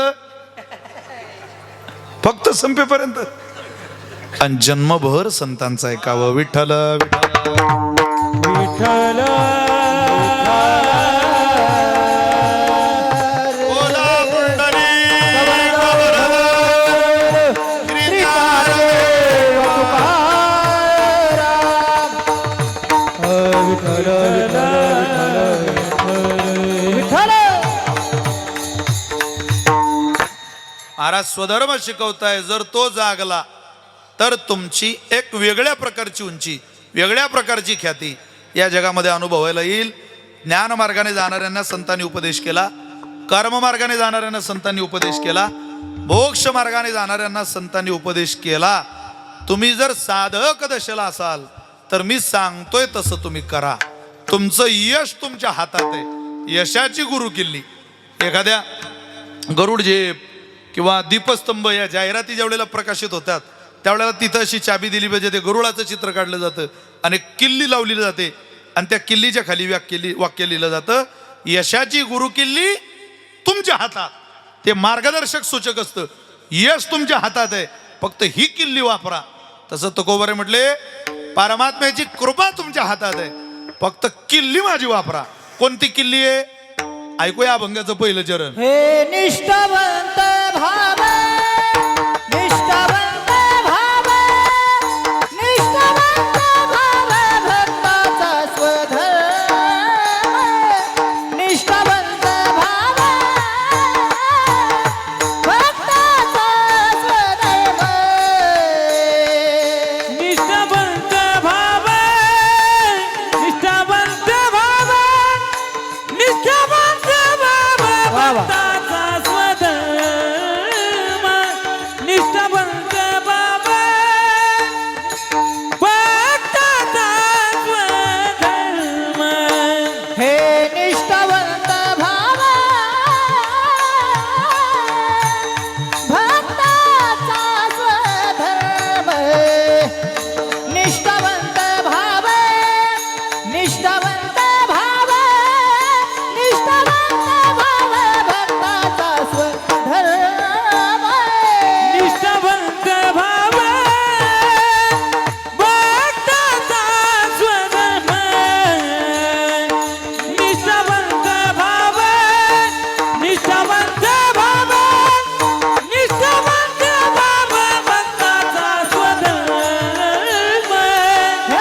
फक्त संपेपर्यंत, आणि जन्मभर संतांचं ऐकावं. विठ्ठल विठ्ठल बोला पुंडलिक महाराज स्वधर्म शिकवताय, जर तो जागला तर तुमची एक वेगळ्या प्रकारची उंची, वेगळ्या प्रकारची ख्याती या जगामध्ये अनुभवायला येईल. ज्ञान मार्गाने जाणाऱ्यांना संतांनी उपदेश केला, कर्म मार्गाने जाणाऱ्यांना संतांनी उपदेश केला, मोक्ष मार्गाने जाणाऱ्यांना संतांनी उपदेश केला. तुम्ही जर साधक दशेला असाल तर मी सांगतोय तसं तुम्ही करा. तुमचं यश तुमच्या हातात आहे. यशाची गुरु किल्ली. एखाद्या गरुड झेप किंवा दीपस्तंभ या जाहिराती ज्यावेळेला प्रकाशित होतात त्यावेळेला तिथं अशी चाबी दिली पाहिजे. ते गरुडाचं चित्र काढलं जातं आणि किल्ली लावली जाते आणि त्या किल्लीच्या खाली वाक्य लिहिलं जातं, यशाची गुरु किल्ली तुमच्या हातात. ते मार्गदर्शक सूचक असतं. यश तुमच्या हातात आहे, फक्त ही किल्ली वापरा. तसं तुकोबारे म्हटले, परमात्म्याची कृपा तुमच्या हातात आहे, फक्त किल्ली माझी वापरा. कोणती किल्ली आहे? ऐकूया अभंगाचं पहिलं चरण. हे निष्ठावंत भाव, निष्ठावंत भाव, निष्ठावंत भाव, भक्ताचा स्वधर्म. निष्ठावंत भाव, भक्ताचा स्वधर्म. निष्ठावंत भाव, निष्ठावंत भाव, निष्ठावंत भक्ताचा स्वधर्म. निष्ठावंत बाबा, भक्ताचा स्वधर्म. हे निष्ठावंत भावा, भक्ताचा स्वधर्म. निष्ठावंत भाव, निष्ठावंत भाव, निष्ठावंत भाव, भक्ताचा स्वधर्म. निष्ठावंत भाव, भक्ताचा स्वधर्म. निष्ठावंत भाव, निष्ठावंत भाव, निष्ठावंत भाव, भक्ताचा स्वधर्म. हे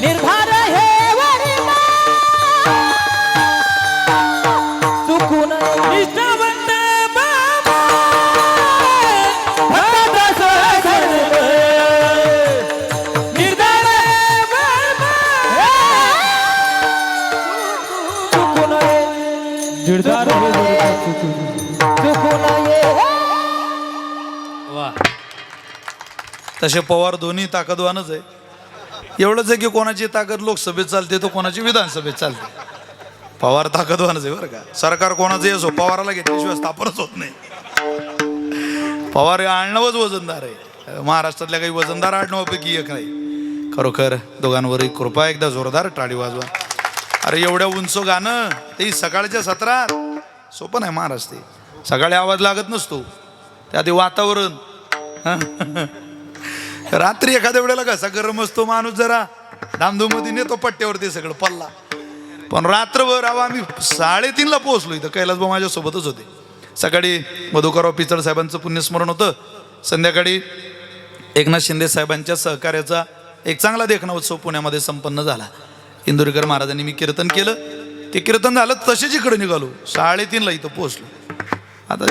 निर्धार हे वर्म, तसे पवार दोन्ही ताकदवानच आहे. एवढंच आहे की कोणाची ताकद लोकसभेत चालते तर कोणाची विधानसभेत चालते. पवार ताकदवानच आहे बरं का. सरकार कोणाचं येसो, पवाराला घेतल्याशिवाय स्थापनच होत नाही. पवार आडनावच वजनदार आहे. महाराष्ट्रातल्या काही वजनदार आडनावापैकी एक आहे. खरोखर दोघांवरही कृपा. एकदा जोरदार टाळी वाजवा. अरे एवढ्या उंच गाणं ते सकाळच्या सत्रात सोपं नाही महाराज. ते सकाळी आवाज लागत नसतो, त्यात वातावरण. रात्री एखाद्या वेळेला कसा गरम असतो माणूस, जरा धामधूममध्ये नेतो पट्ट्यावरती सगळं पल्ला. पण रात्रभर आम्ही 3:30ला पोहोचलो इथं. कैलासभाऊ माझ्यासोबतच होते. सकाळी मधुकरराव पिचड साहेबांचं पुण्यस्मरण होतं. संध्याकाळी एकनाथ शिंदे साहेबांच्या सहकार्याचा एक चांगला देखणा उत्सव पुण्यामध्ये संपन्न झाला. इंदुरीकर महाराजांनी मी कीर्तन केलं. ते कीर्तन झालं तसेच इकडे निघालो. 3:30ला इथं पोहोचलो. आता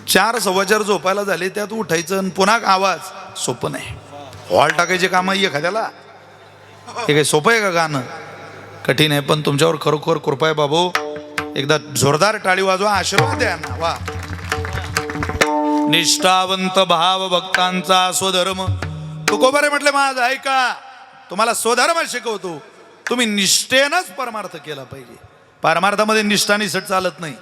4, 4:15 झोपायला झाले. त्यात उठायचं आणि पुन्हा आवाज सोपं नाही. हॉल टाकायचे काम आहे एखाद्याला. हे काही सोपं आहे का गाणं? कठीण आहे, पण तुमच्यावर खरोखर कृपा आहे बाबू. एकदा जोरदार टाळी वाजवा, आशीर्वाद द्या ना. वा. निष्ठावंत भाव भक्तांचा स्वधर्म. तुकोबारे म्हटले माझ ऐका, तुम्हाला स्वधर्म शिकवतो. तुम्ही निष्ठेनंच परमार्थ केला पाहिजे. परमार्थामध्ये निष्ठा निसट चालत नाही,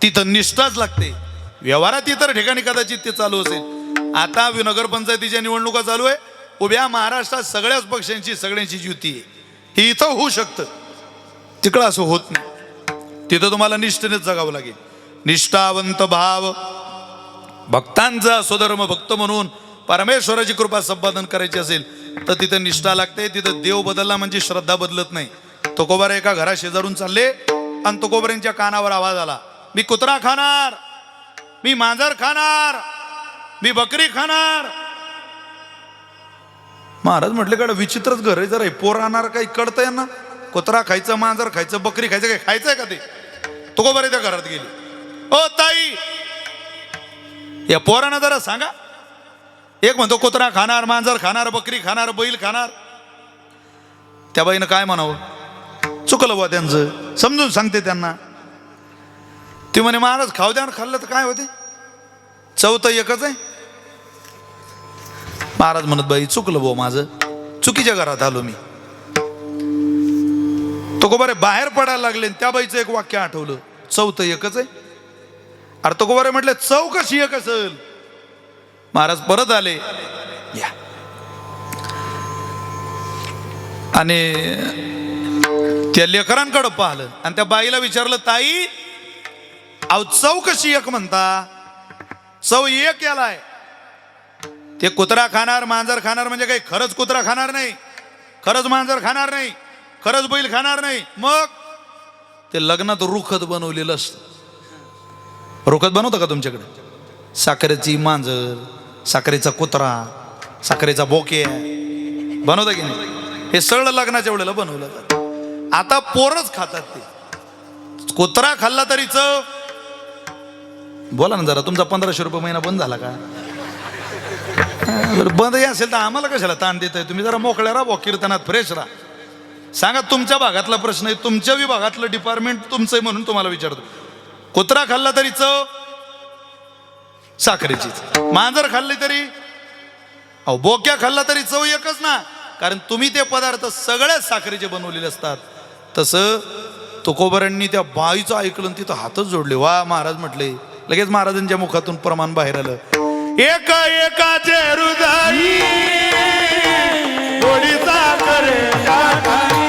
तिथं निष्ठाच लागते. व्यवहारात इतर ठिकाणी कदाचित ते चालू असेल. आता नगरपंचायतीच्या निवडणुका चालू आहे. उभ्या महाराष्ट्रात सगळ्याच पक्षांची सगळ्यांची युती आहे. ही इथं होऊ शकतं, तिकडं असं होत नाही. तिथं तुम्हाला निष्ठेनेच जगावं लागेल. निष्ठावंत भाव भक्तांचा स्वधर्म. भक्त म्हणून परमेश्वराची कृपा संपादन करायची असेल तर तिथं निष्ठा लागते. तिथं देव बदलला म्हणजे श्रद्धा बदलत नाही. तुकोबार एका घरा शेजारून चालले आणि तुकोबारांच्या कानावर आवाज आला, मी कुत्रा खाणार, मी मांजर खाणार, मी बकरी खाणार. महाराज म्हटले कडे विचित्रच घर आहे. जरा पोर आणणार काही कळतंय ना. कुत्रा खायचं, मांजर खायचं, बकरी खायचं, काही खायचंय का ते? तुकोबार त्या घरात गेली. ओ ताई, या पोरांना जरा सांगा. एक म्हणतो कुत्रा खाणार, मांजर खाणार, बकरी खाणार, बैल खाणार. त्या बाईनं काय म्हणावं? चुकलं बुवा त्यांचं. समजून सांगते त्यांना. ती म्हणे महाराज खाऊ द्या, खाल्लं तर काय होते, चव तर एकच आहे. महाराज म्हणत बाई चुकलं बुवा माझं, चुकीच्या घरात आलो मी. तुकोबारे बाहेर पडायला लागले. त्या बाईचं एक वाक्य आठवलं, चव तर एकच आहे. अरे तुकोबारे म्हटले चव कशी एक असेल? महाराज परत आले या आणि त्या लेकरांकडे पाहिलं आणि त्या बाईला विचारलं, ताई अहो चव कशी एक म्हणता? चव एक यालाय. ते कुत्रा खाणार, मांजर खाणार म्हणजे काही खरंच कुत्रा खाणार नाही, खरंच मांजर खाणार नाही, खरंच बैल खाणार नाही. मग ते लग्नात रुखत बनवलेलं असतं. रुखत बनवतं का तुमच्याकडे? साखरेची मांजर, साखरेचा कुत्रा, साखरेचा बोके बनवता की नाही? हे सगळं लग्नाच्या वेळेला बनवलं जातं. आता पोरच खातात ते. कुत्रा खाल्ला तरी चव. बोला ना जरा, तुमचा 1500 रुपये महिना बंद झाला का? बंद असेल तर आम्हाला कशाला ताण देताय तुम्ही? जरा मोकळ्या राहा, कीर्तनात फ्रेश राहा. सांगा तुमच्या भागातला प्रश्न आहे, तुमच्या विभागातलं डिपार्टमेंट तुमचं आहे म्हणून तुम्हाला विचारतो. कुत्रा खाल्ला तरी चव साखरेची, मांजर खाल्ली तरी, अहो बोक्या खाल्ला तरी चव एकच ना. कारण तुम्ही ते पदार्थ सगळ्याच साखरेचे बनवलेले असतात. तसं तुकोबारांनी त्या बाईचं ऐकलं, तिथं हातच जोडले. वा महाराज म्हटले. लगेच महाराजांच्या मुखातून प्रमाण बाहेर आलं. एका एकाचे हृदयी गोडी साखरेच्या ठाई,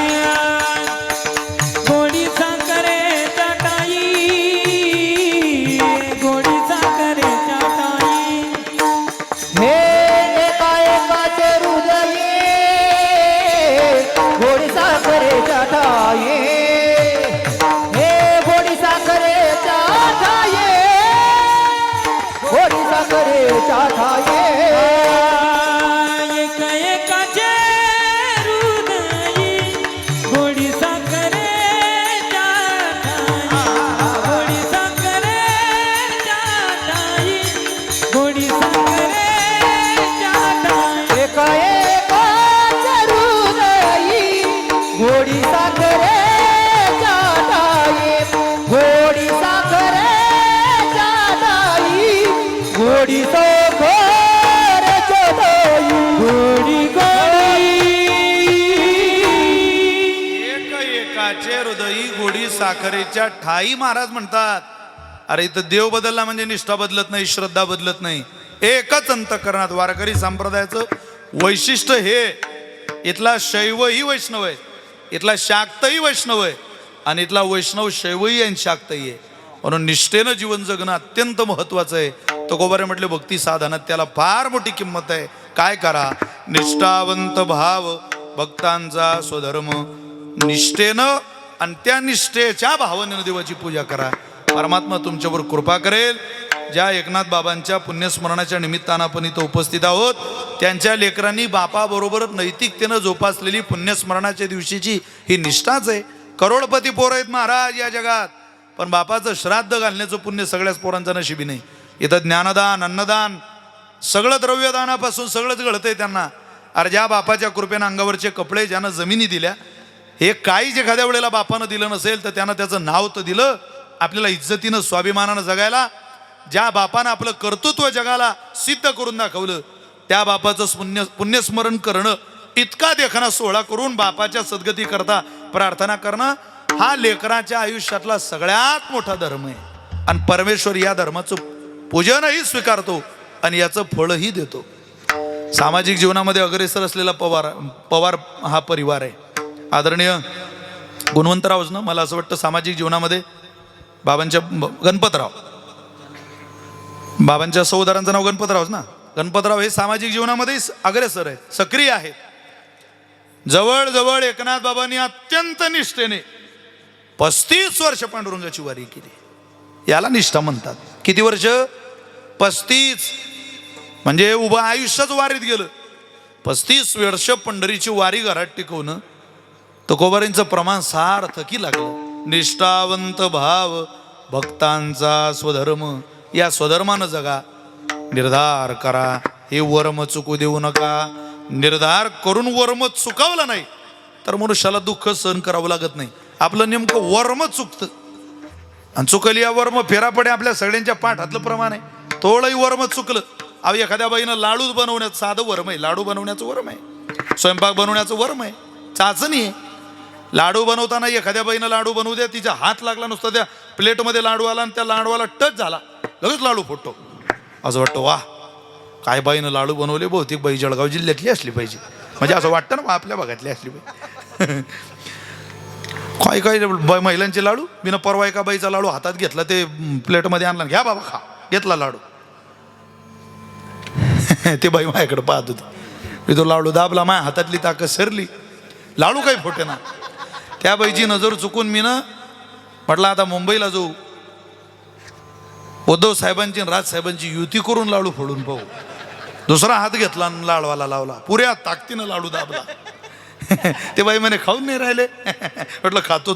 गोडी साखरेच्या ठाई, गोडी साखरेच्या ठाई. हे एका एकाचे हृदये गोडी साखरेच्या ठाई, हे गोडी साखरेच्या ठाई, गोडी साखरेच्या ठाई. एका एकाचे हृदयी गोडी साखरेच्या ठाई, गोडी साखरेच्या ठाई, गोडी साखरेच्या ठाई. एका एकाचे हृदयी गोडी साखरेच्या ठाई, गोडी साखरेच्या ठाई, गोडी साखरेच्या ठाई, गोडी एक एकाचे हृदयी गोडी साखरेच्या ठाई. महाराज म्हणतात अरे इथं देव बदलला म्हणजे निष्ठा बदलत नाही, श्रद्धा बदलत नाही. एकच अंतःकरणात. वारकरी संप्रदायाचं वैशिष्ट्य हे, इथला शैवही वैष्णव आहे, इथला शाक्तही वैष्णव आहे आणि इथला वैष्णव शैवही आणि शाक्तही आहे. म्हणून निष्ठेनं जीवन जगणं अत्यंत महत्वाचं आहे. तुकोबारे म्हटले भक्ती साधनात त्याला फार मोठी किंमत आहे. काय करा? निष्ठावंत भाव भक्तांचा स्वधर्म. निष्ठेनं आणि त्या निष्ठेच्या भावनेनं देवाची पूजा करा. परमात्मा तुमच्यावर कृपा करेल. ज्या एकनाथ बाबांच्या पुण्यस्मरणाच्या निमित्तानं आपण इथं उपस्थित आहोत, त्यांच्या लेकरांनी बापाबरोबर नैतिकतेनं जोपासलेली पुण्यस्मरणाच्या दिवशीची ही निष्ठाच आहे. करोडपती पोरं आहेत महाराज या जगात, पण बापाचं श्राद्ध घालण्याचं पुण्य सगळ्याच पोरांचं नशिबी नाही. इथं ज्ञानदान, अन्नदान, सगळं द्रव्यदानापासून सगळंच घडतंय त्यांना. अरे ज्या बापाच्या कृपेनं अंगावरचे कपडे ज्यानं जमिनी दिल्या, हे काहीच एखाद्या वेळेला बापानं दिलं नसेल तर त्यानं त्याचं नाव तर दिलं, आपल्याला इज्जतीनं स्वाभिमानानं जगायला. ज्या बापानं आपलं कर्तृत्व जगाला सिद्ध करून दाखवलं, त्या बापाचं पुण्यस्मरण करणं, इतका देखणा सोहळा करून बापाच्या सद्गती करता प्रार्थना करणं, हा लेकराच्या आयुष्यातला सगळ्यात मोठा धर्म आहे. आणि परमेश्वर या धर्माचं पूजनही स्वीकारतो आणि याचं फळही देतो. सामाजिक जीवनामध्ये अग्रेसर असलेला पवार हा परिवार आहे. आदरणीय गुणवंतरावच मला असं वाटतं सामाजिक जीवनामध्ये बाबांच्या बाबांच्या सहोदरांचं नाव गणपतरावच ना. गणपतराव हे सामाजिक जीवनामध्ये अग्रेसर आहेत, सक्रिय आहेत. जवळजवळ एकनाथ बाबांनी अत्यंत निष्ठेने 35 वर्ष पांडुरंगाची वारी केली. याला निष्ठा म्हणतात. किती वर्ष? 35. म्हणजे उभं आयुष्याच वारीत गेलं. 35 वर्ष पंढरीची वारी घरात टिकवणं तुकोबारांचं प्रमाण सार्थकी लागलं. निष्ठावंत भाव भक्तांचा स्वधर्म, या स्वधर्मानं जगा. निर्धार करा, हे वर्म चुकू देऊ नका. निर्धार करून वर्म चुकावला नाही तर मनुष्याला दुःख सहन करावं लागत नाही. आपलं नेमकं वर्म चुकतं आणि चुकली या वर्म फेरापडे आपल्या सगळ्यांच्या पाठातलं प्रमाण आहे. थोडंही वर्म चुकलं, अहो एखाद्या बाईनं लाडू बनवण्याचं साधं वर्म आहे, लाडू बनवण्याचं वर्म आहे, स्वयंपाक बनवण्याचं वर्म आहे, चाचणी आहे. लाडू बनवताना एखाद्या बाईनं लाडू बनवू द्या, तिचा हात लागला नुसता त्या प्लेटमध्ये लाडू आला आणि त्या लाडूला टच झाला, लगेच लाडू फुटतो. असं वाटतं वा काय बाईनं लाडू बनवले, बहुतेक बाई जळगाव जिल्ह्यातली असली पाहिजे. म्हणजे असं वाटतं ना आपल्या भागातली असली पाहिजे. काय काय महिलांचे लाडू, बिना परवा एका बाईचा लाडू हातात घेतला, ते प्लेटमध्ये आणला, घ्या बाबा खा, घेतला लाडू. ते बाई माझ्याकडे पाहत होती, मी तो लाडू दाबला, माझ्या हातातली ताकद सरली, लाडू काही फुटे ना. त्या बाईची नजर चुकून मी ना म्हटलं आता मुंबईला जाऊ, उद्धव साहेबांची आणि राजसाहेबांची युती करून लाडू फोडून पाहू. दुसरा हात घेतला आणि लाडवाला लावला, पुऱ्या ताकदीनं लाडू दाबला. ते बाई म्हणे खाऊन नाही राहिले. म्हटलं खातो,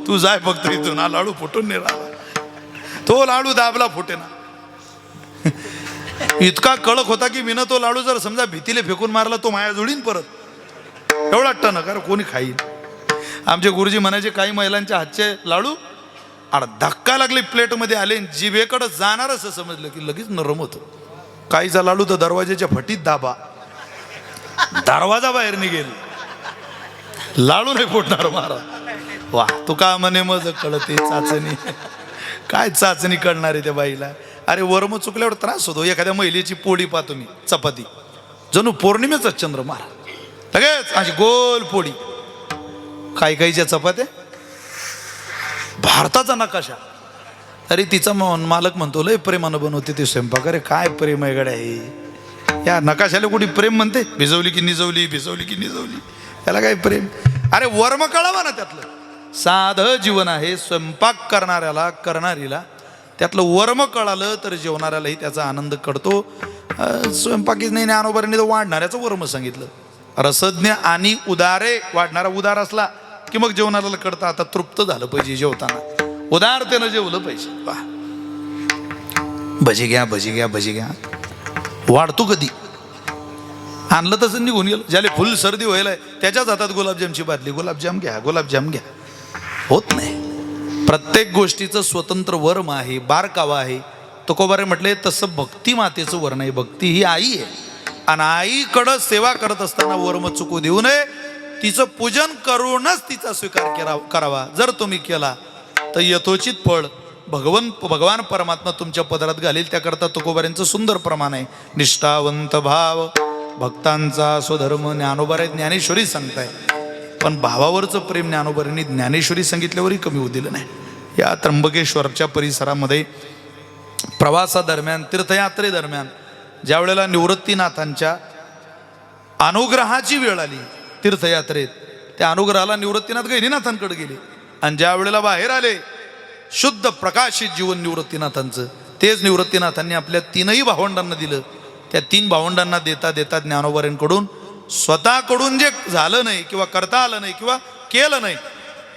तू जाय फक्त इथून, हा लाडू फुटून नाही राहिला. तो लाडू दाबला, फुटे ना. इतका कडक होता की मीनं तो लाडू जर समजा भीतीले फेकून मारला, तो माया जोडीन परत. एवढा टन कारण कोणी खाईल. आमचे गुरुजी म्हणायचे काही महिलांच्या हातचे लाडू धक्का लागली प्लेटमध्ये आले, जिभेकडं जाणार असं समजलं की लगेच नरम होतं. काहीचा लाडू तर दरवाजाच्या फटीत दाबा, दरवाजा बाहेर निघेल, लाडू नाही फुटणार महाराज. वा तू का म्हणे मज कळते चाचणी. काय चाचणी कळणार आहे त्या बाईला. अरे वर्म चुकल्यावर त्रास होतो. एखाद्या महिलेची पोळी पाहतो मी, चपाती जणू पौर्णिमेचा चंद्र महाराज, लगेच अशी गोल पोळी. काहीच्या चपात्या भारताचा नकाशा. अरे तिचा मालक म्हणतो लय प्रेमानं बनवते ते स्वयंपाक. अरे काय प्रेम आहे गड्या हे, या नकाशाला कुठे प्रेम म्हणते. भिजवली की निजवली, भिजवली की निजवली, त्याला काय प्रेम. अरे वर्म कळावा ना त्यातलं. साधं जीवन आहे, स्वयंपाक करणारीला त्यातलं वर्म कळालं तर जेवणाऱ्यालाही त्याचा आनंद कळतो. स्वयंपाकीच नाही, ज्ञानोबारांनी तर वाढणाऱ्याचं वर्म सांगितलं. रसज्ञ आणि उदारे, वाढणारा उदार असला की मग जेवणाला कळतं आता तृप्त झालं पाहिजे, जेवताना उदारतेनं जेवलं पाहिजे. वा भजी घ्या, भजी घ्या, भजी घ्या. वाढतो कधी आणलं तसं निघून गेलं. ज्याला फुल सर्दी व्हायला त्याच्याच हातात गुलाबजामची बादली, गुलाबजाम घ्या, गुलाबजाम घ्या. होत नाही. प्रत्येक गोष्टीचं स्वतंत्र वर्म आहे, बारकावा आहे. तुकोबारे म्हटले तसं भक्ती मातेचं वर्ण आहे. भक्ती ही आई आहे आणि आईकडं सेवा करत असताना वर्म चुकू देऊ नये. तिचं पूजन करूनच तिचा स्वीकार करावा. जर तुम्ही केला तर यथोचित फळ भगवान परमात्मा तुमच्या पदरात घालील. त्याकरता तुकोबारांचं सुंदर प्रमाण आहे. निष्ठावंत भाव भक्तांचा स्वधर्म. ज्ञानोबारे ज्ञानेश्वरी सांगताय, पण भावावरचं प्रेम ज्ञानोबारांनी ज्ञानेश्वरी सांगितल्यावरही कमी होऊ दिलं नाही. या त्र्यंबकेश्वरच्या परिसरामध्ये प्रवासादरम्यान, तीर्थयात्रेदरम्यान ज्या वेळेला निवृत्तीनाथांच्या अनुग्रहाची वेळ आली तीर्थयात्रेत, त्या अनुग्रहाला निवृत्तीनाथ गहिनीनाथांकडे गेले आणि ज्या वेळेला बाहेर आले शुद्ध प्रकाशित जीवन निवृत्तीनाथांचं, तेच निवृत्तीनाथांनी आपल्या 3ही भावंडांना दिलं. त्या 3 भावंडांना देता देता ज्ञानोबारांकडून स्वतःकडून जे झालं नाही किंवा करता आलं नाही किंवा केलं नाही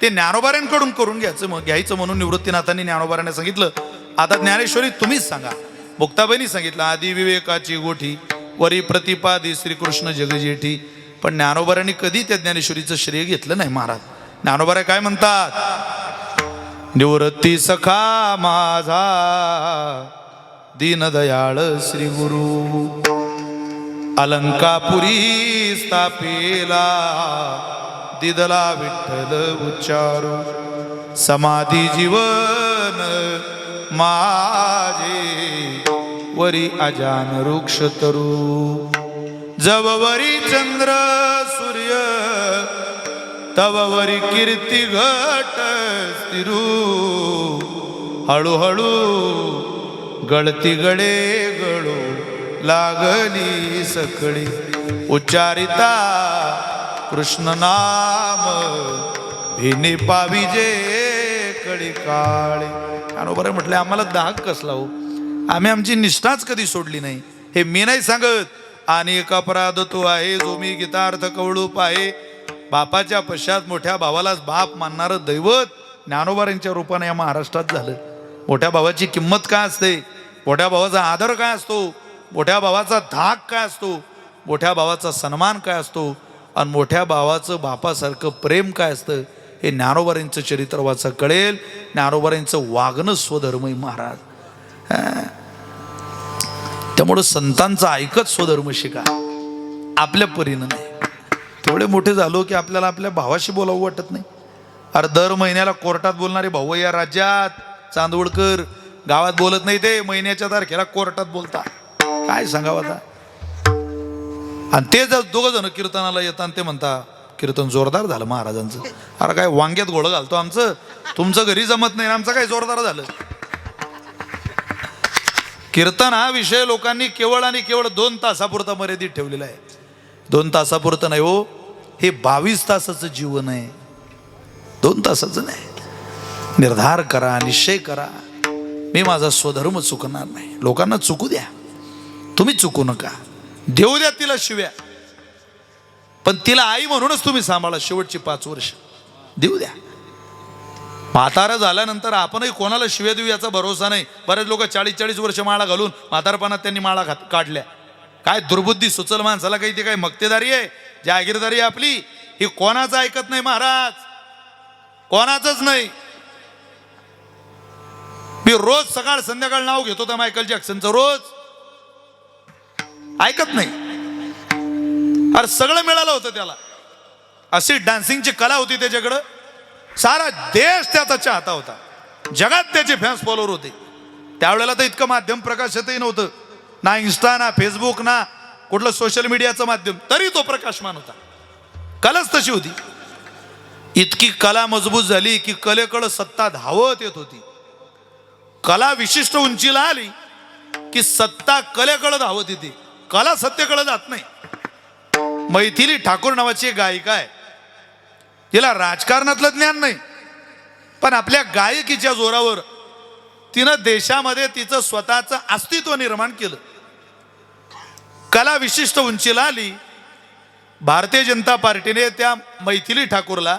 ते ज्ञानोबारांकडून करून घ्यायचं म्हणून निवृत्तीनाथांनी ज्ञानोबारांना सांगितलं, आता ज्ञानेश्वरी तुम्हीच सांगा. मुक्ताबाईंनी सांगितलं, आधी विवेकाची गोठी वरी प्रतिपादी श्रीकृष्ण जगजेठी. पण ज्ञानोबारांनी कधी त्या ज्ञानेश्वरीचं श्रेय घेतलं नाही महाराज. ज्ञानोबारा काय म्हणतात, निवृत्ती सखा माझा दीनदयाळ श्री गुरु, अलंकापुरी स्थापिला दिदला विठ्ठल उच्चारू, समाधी जीवन माझे वरी अजान वृक्ष तरू, जववरी चंद्र सूर्य तववरी कीर्ती घट स्थिरू, हळूहळू गळती गडे गळू लागली सकळी, उच्चारिता कृष्ण नाम भिनी पाविजे कळी काळे. बरोबर म्हटलं आम्हाला दाग कसला हो, आम्ही आमची निष्ठाच कधी सोडली नाही. हे मी नाही सांगत, अनेक अपराध तो आहे जो मी गीतार्थ कवळूप आहे. बापाच्या पश्चात मोठ्या भावालाच बाप मानणारं दैवत ज्ञानोबारांच्या रूपाने या महाराष्ट्रात झालं. मोठ्या भावाची किंमत काय असते, मोठ्या भावाचा आदर काय असतो, मोठ्या भावाचा धाक काय असतो, मोठ्या भावाचा सन्मान काय असतो, आणि मोठ्या भावाचं बापासारखं प्रेम काय असतं, हे ज्ञानोबारांचं चरित्र वाचा कळेल. ज्ञानोबारांचं वागणं स्वधर्मही महाराज. त्यामुळं संतांचं ऐकत स्वधर्म शिका, आपल्या परीनं नाही. थोडे मोठे झालो की आपल्याला आपल्या भावाशी बोलावं वाटत नाही. अरे दर महिन्याला कोर्टात बोलणारे भाऊ या राज्यात, चांदवडकर गावात बोलत नाही, ते महिन्याच्या तारखेला कोर्टात बोलता. काय सांगावं आता. आणि ते जर दोघं जण कीर्तनाला येतात ते म्हणता कीर्तन जोरदार झालं महाराजांचं. अरे काय वांग्यात गोळ घालतो आमचं, तुमचं घरी जमत नाही, आमचं काय जोरदार झालं. कीर्तन हा विषय लोकांनी केवळ आणि केवळ 2 तासापुरता मर्यादित ठेवलेला आहे. 2 तासापुरतं नाही हो, हे 22 तासाचं जीवन आहे, 2 तासाचं नाही. निर्धार करा, निश्चय करा, मी माझा स्वधर्म चुकणार नाही. लोकांना चुकू द्या, तुम्ही चुकू नका. देऊ द्या तिला शिव्या, पण तिला आई म्हणूनच तुम्ही सांभाळा शेवटची 5 वर्ष. देऊ द्या. म्हातारा झाल्यानंतर आपणही कोणाला शिव्या देऊ याचा भरोसा नाही. बरेच लोक 40-40 वर्ष माळा घालून म्हातारपणात त्यांनी माळा काढल्या. काय दुर्बुद्धी सुचल माणसाला, काही ती काही मक्तेदारी आहे, जहागीरदारी आहे आपली. ही कोणाचं ऐकत नाही महाराज, कोणाचंच नाही. मी रोज सकाळ संध्याकाळ नाव घेतो त्या मायकल जॅक्सनचं, रोज ऐकत नाही. अरे सगळं मिळालं होतं त्याला, अशी डान्सिंगची कला होती त्याच्याकडं, सारा देश त्याचा चाहता होता, जगात त्याचे फॅन्स फॉलोअर होते. त्यावेळेला तर इतकं माध्यम प्रकाशतही नव्हतं, ना इंस्टा ना फेसबुक ना कुठलं सोशल मीडियाचं माध्यम, तरी तो प्रकाशमान होता. कलाच तशी होती. इतकी कला मजबूत झाली की कलेकडं सत्ता धावत येत होती. कला विशिष्ट उंचीला आली की सत्ता कलेकडे धावत येते, कला सत्तेकडे जात नाही. मैथिली ठाकूर नावाची एक गायिका आहे, तिला राजकारणातलं ज्ञान नाही, पण आपल्या गायकीच्या जोरावर तिनं देशामध्ये तिचं स्वतःचं अस्तित्व निर्माण केलं. कला विशिष्ट उंचीला आली. भारतीय जनता पार्टीने त्या मैथिली ठाकूरला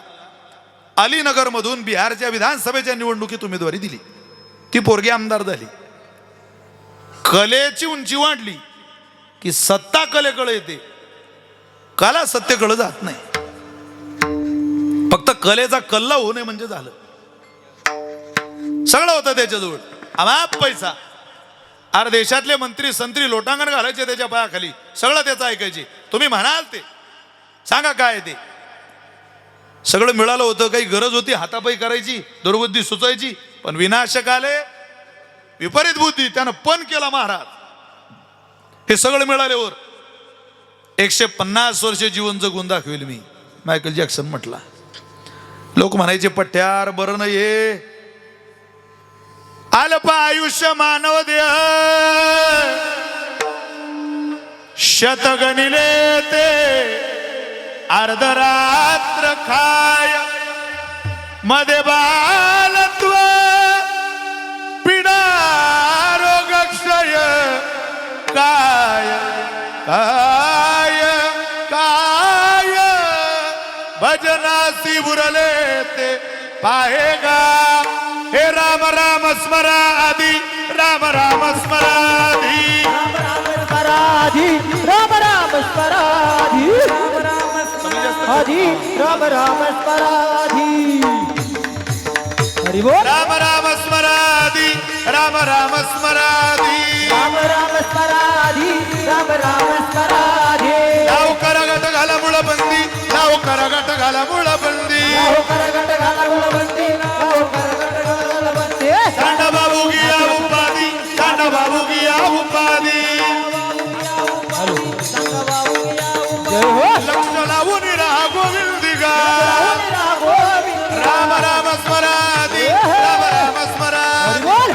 अलीनगरमधून बिहारच्या विधानसभेच्या निवडणुकीत उमेदवारी दिली. ती पोरगी आमदार झाली. कलेची उंची वाढली की सत्ता कलेकडे येते, कला सत्तेकडे जात नाही. फक्त कलेचा कल्ला होऊ नये म्हणजे झालं. सगळं होतं त्याच्याजवळ, अमाप पैसा. अरे देशातले मंत्री संत्री लोटांगण घालायचे त्याच्या पायाखाली, सगळं त्याचं ऐकायचे. तुम्ही म्हणाल ते सांगा काय ते, सगळं मिळालं होतं. काही गरज होती हातापाई करायची, दुर्बुद्धी सुचायची, पण विनाशक आले, विपरीत बुद्धी त्यानं पण केला महाराज. हे सगळं मिळाल्यावर 150 वर्ष जीवन जगून दाखवेल मी, मायकल जॅक्सन म्हटला. लोक म्हणायचे पठ्यार बरं नाही हे, अल्प आयुष्य मानव देह शतगणिले ते अर्धरात्र खाय, मध्ये बालत्व पीडा रोग क्षय काय काय काय भजनासी उरले ते पाहेगा. हे राम राम स्मरा आधी, राम राम स्मराधी, राम राम स्मराधी, आधी राम राम स्मराधी हरी बोल राम राम स्मराधी राम राम स्मराधी राम राम स्मराधी राम राम स्मराधी नाव करगट घाला मुळ बंदी नाव करगट घाला मुळ बंदी गाव करगट घाला गुणवंती गाव करगट गुणवंती सांडा बाबू गिया उपाधी सांडा बाबू गिया उपाधी जय हो लक्ष लावून राहा गोविंदिगा गोविंद राम राम स्मराधी राम राम हरी स्मराधी बोल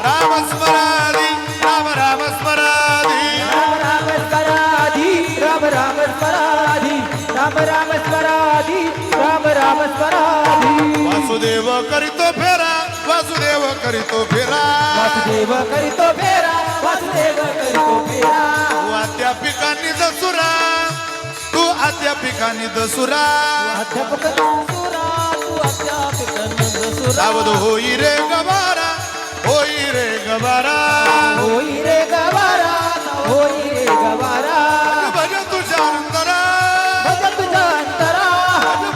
राम स्मराधी राम राम स्मराधी राम राम स्मराधी राम राम स्मराधी राम राम स्मराधी राम राम स्मराधी वासुदेव करीतो फेरा वासुदेव करीतो फेरा वासुदेव करीतो फेरा वासुदेव करीतो फेरा तू अध्यापिकांनी दसुरा तू अध्यापिकांनी दसुरा अध्यापक सुरा तू अध्यापक नंदसुरा सावध होई रे गवारा होई रे गवारा होई रे गवारा होई रे गवारा भज तुझ्या अंतरा भज तुझा अंतरा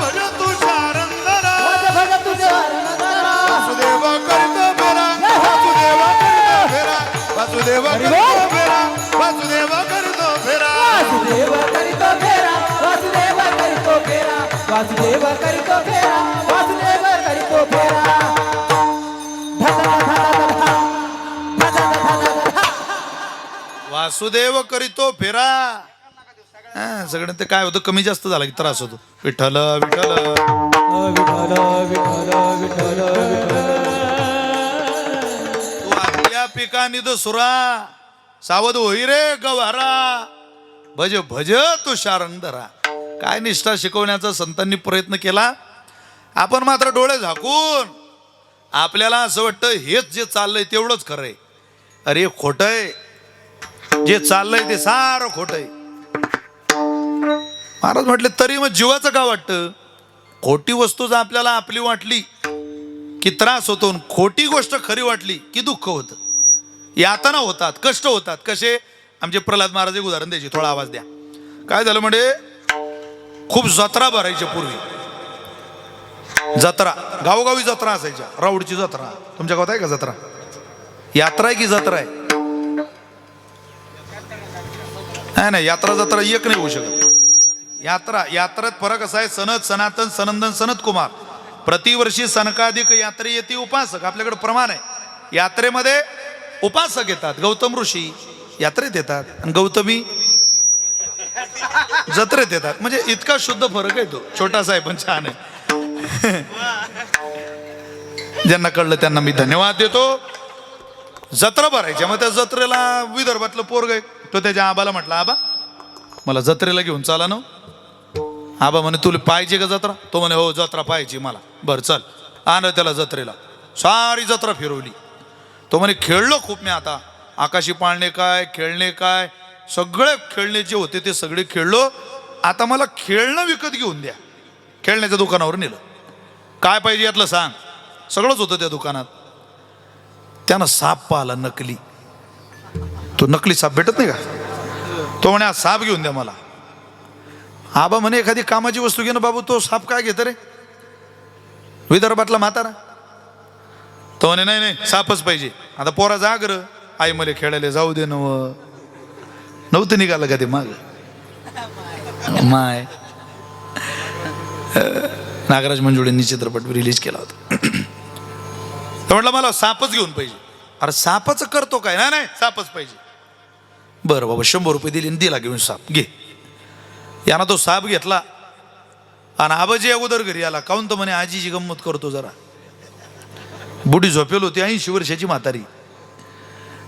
भज तुझ्या अंतरा भज भज तुझा अंतरा वासुदेव करीतो फेरा वासुदेव करीतो फेरा वासुदेव करीतो फेरा वासुदेव करीतो फेरा वासुदेव करीतो फेरा वासुदेव करीतो फेरा वासुदेव करीतो फेरा वासुदेव करीतो फेरा वासुदेव करीतो फेरा सगळं ते काय होतं कमी जास्त झाला की त्रास होतो विठ्ठल विठ्ठल विठ्ठल विठ्ठल विठ्ठल तू अध्यापिकांनी दसुरा सावध होई रे गवारा भज भज तू शारंधरा काय निष्ठा शिकवण्याचा संतांनी प्रयत्न केला आपण मात्र डोळे झाकून आपल्याला असं वाटतं हेच जे चाललंय तेवढंच खरंय अरे खोटंय जे चाललंय ते सारं खोटंय महाराज म्हटले तरी मग जीवाचं का वाटतं खोटी वस्तू जर आपल्याला आपली वाटली की त्रास होतो खोटी गोष्ट खरी वाटली की दुःख होतं यातना होतात कष्ट होतात कसे आमचे प्रल्हाद महाराज एक उदाहरण द्यायचे थोडा आवाज द्या काय झालं म्हणजे खूप जत्रा भरायच्या पूर्वी जत्रा गावोगावी जत्रा असायच्या राऊडची जत्रा तुमच्या गावात आहे का जत्रा यात्रा आहे की जत्रा आहे नाही यात्रा जत्रा एक नाही होऊ शकत यात्रेत फरक असा आहे सनत सनातन सनंदन सनत कुमार प्रतिवर्षी सनकाधिक यात्रे येते उपासक आपल्याकडे प्रमाण आहे यात्रेमध्ये उपासक येतात गौतम ऋषी यात्रेत येतात आणि गौतमी जत्रेत येतात म्हणजे इतका शुद्ध फरक आहे तो छोटासा आहे पण छान आहे ज्यांना कळलं त्यांना मी धन्यवाद देतो जत्रा भरायच्या मग त्या जत्रेला विदर्भातलं पोरग आहे तो त्याच्या आबाला म्हटला आबा मला जत्रेला घेऊन चाला ना आबा म्हणे तुला पाहिजे का जत्रा तो म्हणे हो जत्रा पाहिजे मला बरं चल आण त्याला जत्रेला सारी जत्रा फिरवली तो म्हणे खेळलो खूप मी आता आकाशी पाळणे काय खेळणे काय सगळे खेळणे जे होते ते सगळे खेळलो आता मला खेळणं विकत घेऊन द्या खेळण्याच्या दुकानावर नेलं काय पाहिजे यातलं सांग सगळंच होतं त्या दुकानात त्यानं साप पाहिला नकली तो नकली साप भेटत नाही का तो म्हणे साप घेऊन द्या मला आबा म्हणे एखादी कामाची वस्तू घे ना बाबू तो साप काय घेत रे विदर्भातला म्हातारा तो म्हणे नाही नाही सापच पाहिजे आता पोरा जागर आई मला खेळायला जाऊ दे नव्हतं निघालं का ते माग माय नागराज मंजुळेंनी चित्रपट रिलीज केला होता तो म्हटलं मला सापच घेऊन पाहिजे अरे सापच करतो काय नाही नाही सापच पाहिजे बरं बाबा 100 रुपये दिले दिला घेऊन साप घे यानं तो साप घेतला आणि आबाजी अगोदर घरी आला काऊन तर म्हणे आजीची गंमत करतो जरा बुडी झोपेल होती 80 वर्षाची म्हातारी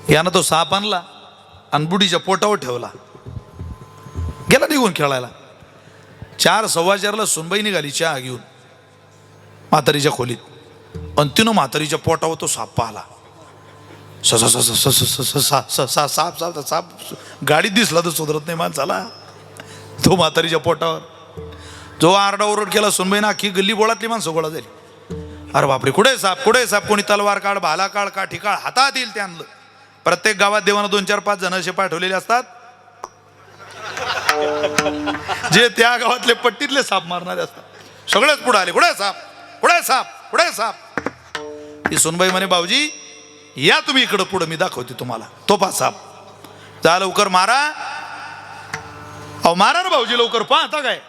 यानं तो साप आणला आणि बुडीच्या पोटावर ठेवला गेला निघून खेळायला 4:15 सुनबाई निघाली चहा घेऊन म्हातारीच्या खोलीत आणि तिनं म्हातारीच्या पोटावर तो साप पाहला साप साप गाडीत दिसला तर सुधरत नाही माणसाला तो म्हातारीच्या पोटावर जो आरडाओरड केला सुनबाईनं अख्खी गल्ली बोळातली माणसं गोळा झाली अरे बापरे कुठे साप कोणी तलवार काढ भाला काढ काठी काढ हातात येईल ते आणलं प्रत्येक गावात देवानं 2-4-5 जण असे पाठवलेले असतात जे त्या गावातले पट्टीतले साप मारणारे असतात सगळेच पुढे आले. कुठे साप, कुठे साप, कुठे साप. ती सुनबाई म्हणे भाऊजी या तुम्ही इकडं पुढं, मी दाखवते तुम्हाला. तो पा साप. जा लवकर मारा. अहो मारा ना भाऊजी लवकर. पाहता काय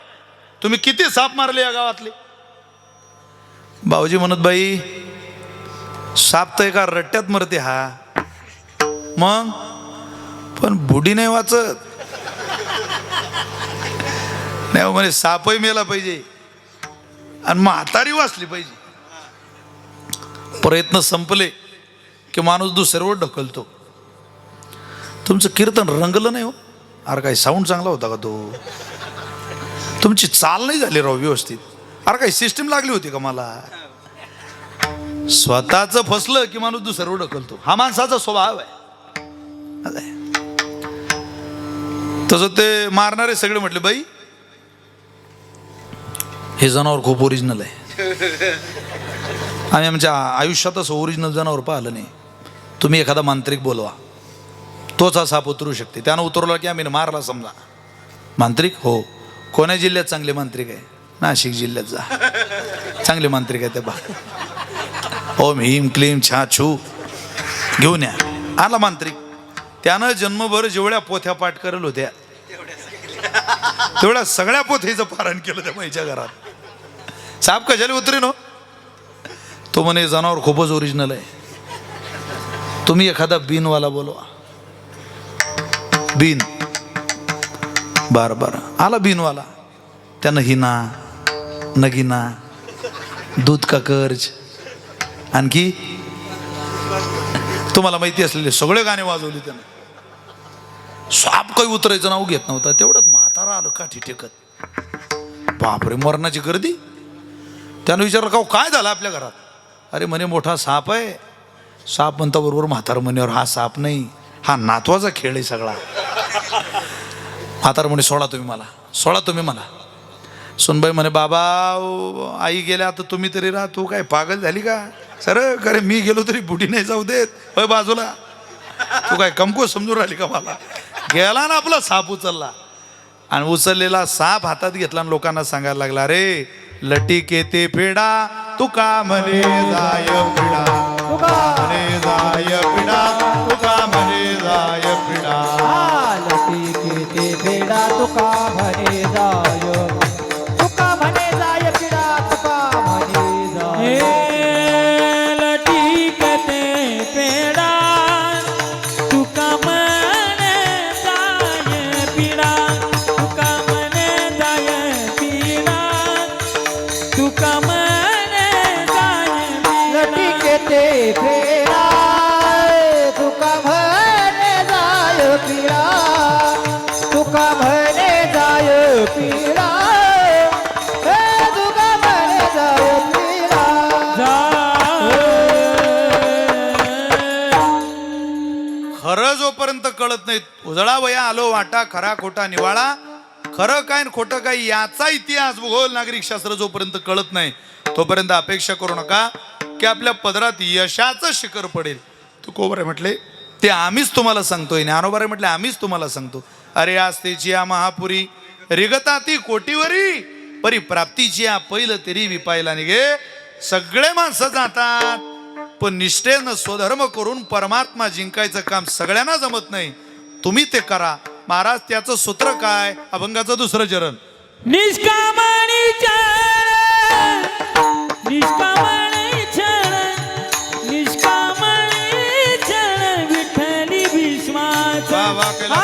तुम्ही किती साप मारले या गावातले. भाऊजी म्हणत बाई साप तर एका रट्ट्यात मरते हा, मग पण बुडी नाही वाचत. नाही म्हणे सापही मेला पाहिजे आणि म्हातारी वाचली पाहिजे. प्रयत्न संपले की माणूस दुसऱ्यावर ढकलतो. तुमचं कीर्तन रंगलं नाही हो. अरे काही साऊंड चांगला होता का तो. तुमची चाल नाही झाली राव व्यवस्थित. अरे काही सिस्टीम लागली होती का मला. स्वतःच फसलं की माणूस दुसऱ्यावर ढकलतो. हा माणसाचा स्वभाव आहे. तसं ते मारणारे सगळे म्हटले बाई हे जनावर खूप ओरिजिनल आहे. आम्ही आमच्या आयुष्यात असं ओरिजिनल जनावर पाहिलं नाही. तुम्ही एखादा मांत्रिक बोलवा, तोच हा साप उतरू शकते. त्यानं उतरवला की आम्ही मारला समजा. मांत्रिक हो. कोण्या जिल्ह्यात चांगले मांत्रिक आहे. नाशिक जिल्ह्यात जा, चांगले मांत्रिक आहे ते बा. ओम हिम क्लीम छा छू घेऊन या. आला मांत्रिक. त्यानं जन्मभर जेवढ्या पोथ्या पाठ करेल होत्या तेवढ्या सगळ्या पोथीचं पारायण केलं त्या माईच्या घरात. साप कशाला उतरेन हो. तो म्हणे जनावर खूपच ओरिजिनल आहे. तुम्ही एखादा बीनवाला बोलवा. बीन बर बर आला बीनवाला. त्यानं हिना नगिना दूध का कर्ज आणखी तुम्हाला माहिती असलेले सगळे गाणे वाजवले त्यानं. साप काही उतरायचं नाव घेत नव्हता. तेवढ्यात म्हातारा आलं काठी टेकत. बापरे मरणाची गर्दी. त्यानं विचारलं का काय झालं आपल्या घरात. अरे म्हणे मोठा साप आहे. साप म्हणता बरोबर म्हातार म्हणण्यावर हा साप नाही, हा नातवाचा खेळ आहे सगळा. म्हातार म्हणे सोडा तुम्ही मला, सोडा तुम्ही मला. सुनबाई म्हणे बाबा आई गेल्या आता तुम्ही तरी राहा. तू काय पागल झाली का. सर अरे मी गेलो तरी बुटी नाही जाऊ देत. होय बाजूला. तू काय कमको समजून राहिली का मला. गेला ना आपला साप उचलला आणि उचललेला साप हातात घेतला आणि लोकांना सांगायला लागला अरे लटिकेते पेडा तुका म्हणे जाय पिडा, तुका म्हणे जाय पिडा, तुका म्हणे जाय पिडा. लटिकेते पेडा तुका म्हणे जाय, तुका म्हणे जाय पिडा, तुका म्हणे जाय. लटिकते पेडा तुका म्हणे जाय पिडा, तुका म्हणे जाय पिडा, तुका म्हणे जाय पिडा. लटिकेते पेडा तुका म्हणे जाय पिडा, तुका म्हणे जाय पिडा, हे तुका म्हणे जाय पिडा. खरं जोपर्यंत कळत नाही उजळा वया आलो वाटा खरा खोटा निवाळा. खरं काय आणि खोटं काय याचा इतिहास भूगोल नागरिक शास्त्र जोपर्यंत कळत नाही तोपर्यंत अपेक्षा करू नका की आपल्या पदरात यशाचं शिखर पडेल. तू कोबरे म्हटले ते आम्हीच तुम्हाला सांगतोय. ज्ञानोबारे म्हटले आम्हीच तुम्हाला सांगतो. अरे आस्तेची या महापुरी रिगता ती कोटीवरी परी प्राप्तीची या पहिलं तरी विपायला निघे. सगळे माणसं जातात पण निष्ठेनं स्वधर्म करून परमात्मा जिंकायचं काम सगळ्यांना जमत नाही. तुम्ही ते करा. महाराज त्याचं सूत्र काय. अभंगाचं दुसरं चरण. निष्कामणी चरण, निष्कामणी चरण, निष्कामणी चरण विठ्ठली विश्वास. वा वा केलं.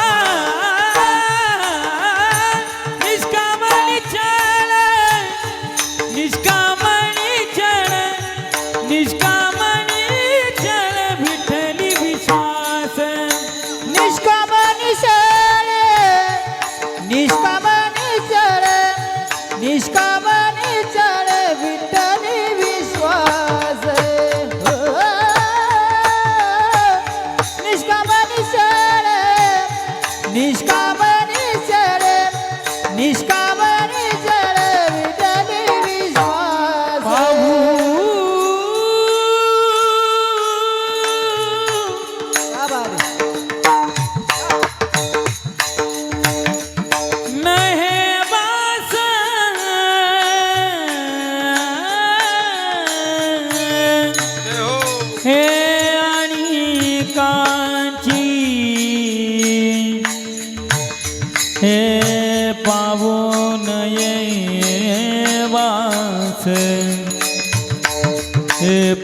निष्कामणी चरण, निष्कामणी चरण, निष्कामणी चरण विठ्ठली विश्वास. निष्कामनी शरण, निष्कामनी शरण, निष्कामनी शरण विठ्ठली विश्वास.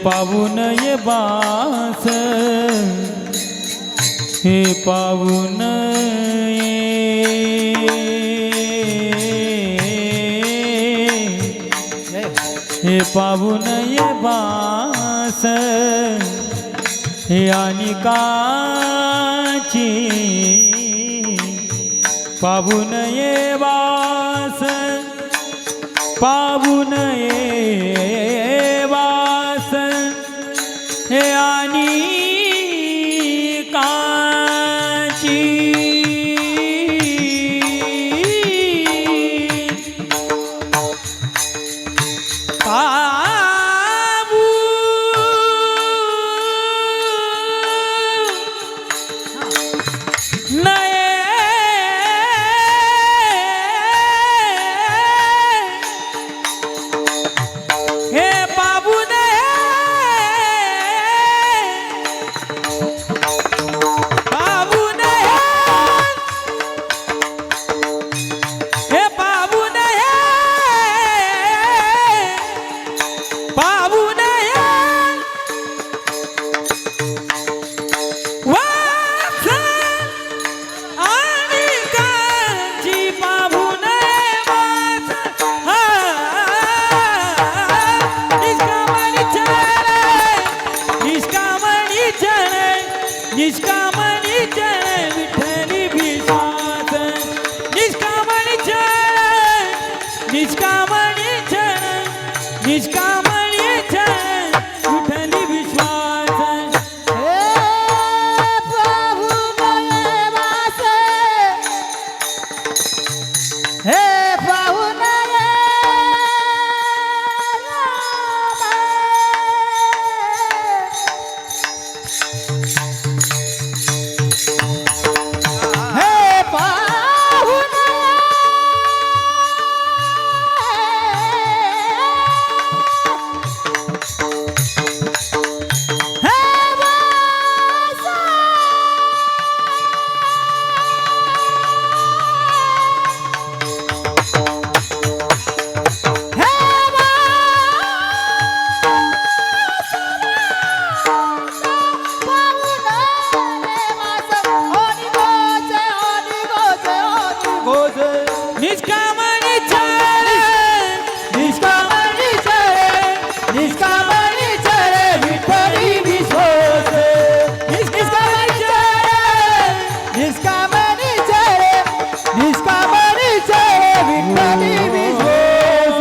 पाहून ये बास, हे पाहून हे पाहून ये बास, हे अनिकाची पाहून ये बास, पाहून ये बास, हे अनिकाची निष्कामणी चरण विठ्ठली विश्वास, निष्कामणी चरण, निष्कामणी चरण, निष्कामणी चरण विठ्ठली विश्वास. हे प्रभु नये वास, हे प्रभु नये निष्कामणी चरण, निष्कामणी चरण, निष्कामणी चरण विठ्ठली विश्वास, निष्कामणी चरण, निष्कामणी चरण, निष्कामणी चरण विठ्ठली विश्वास.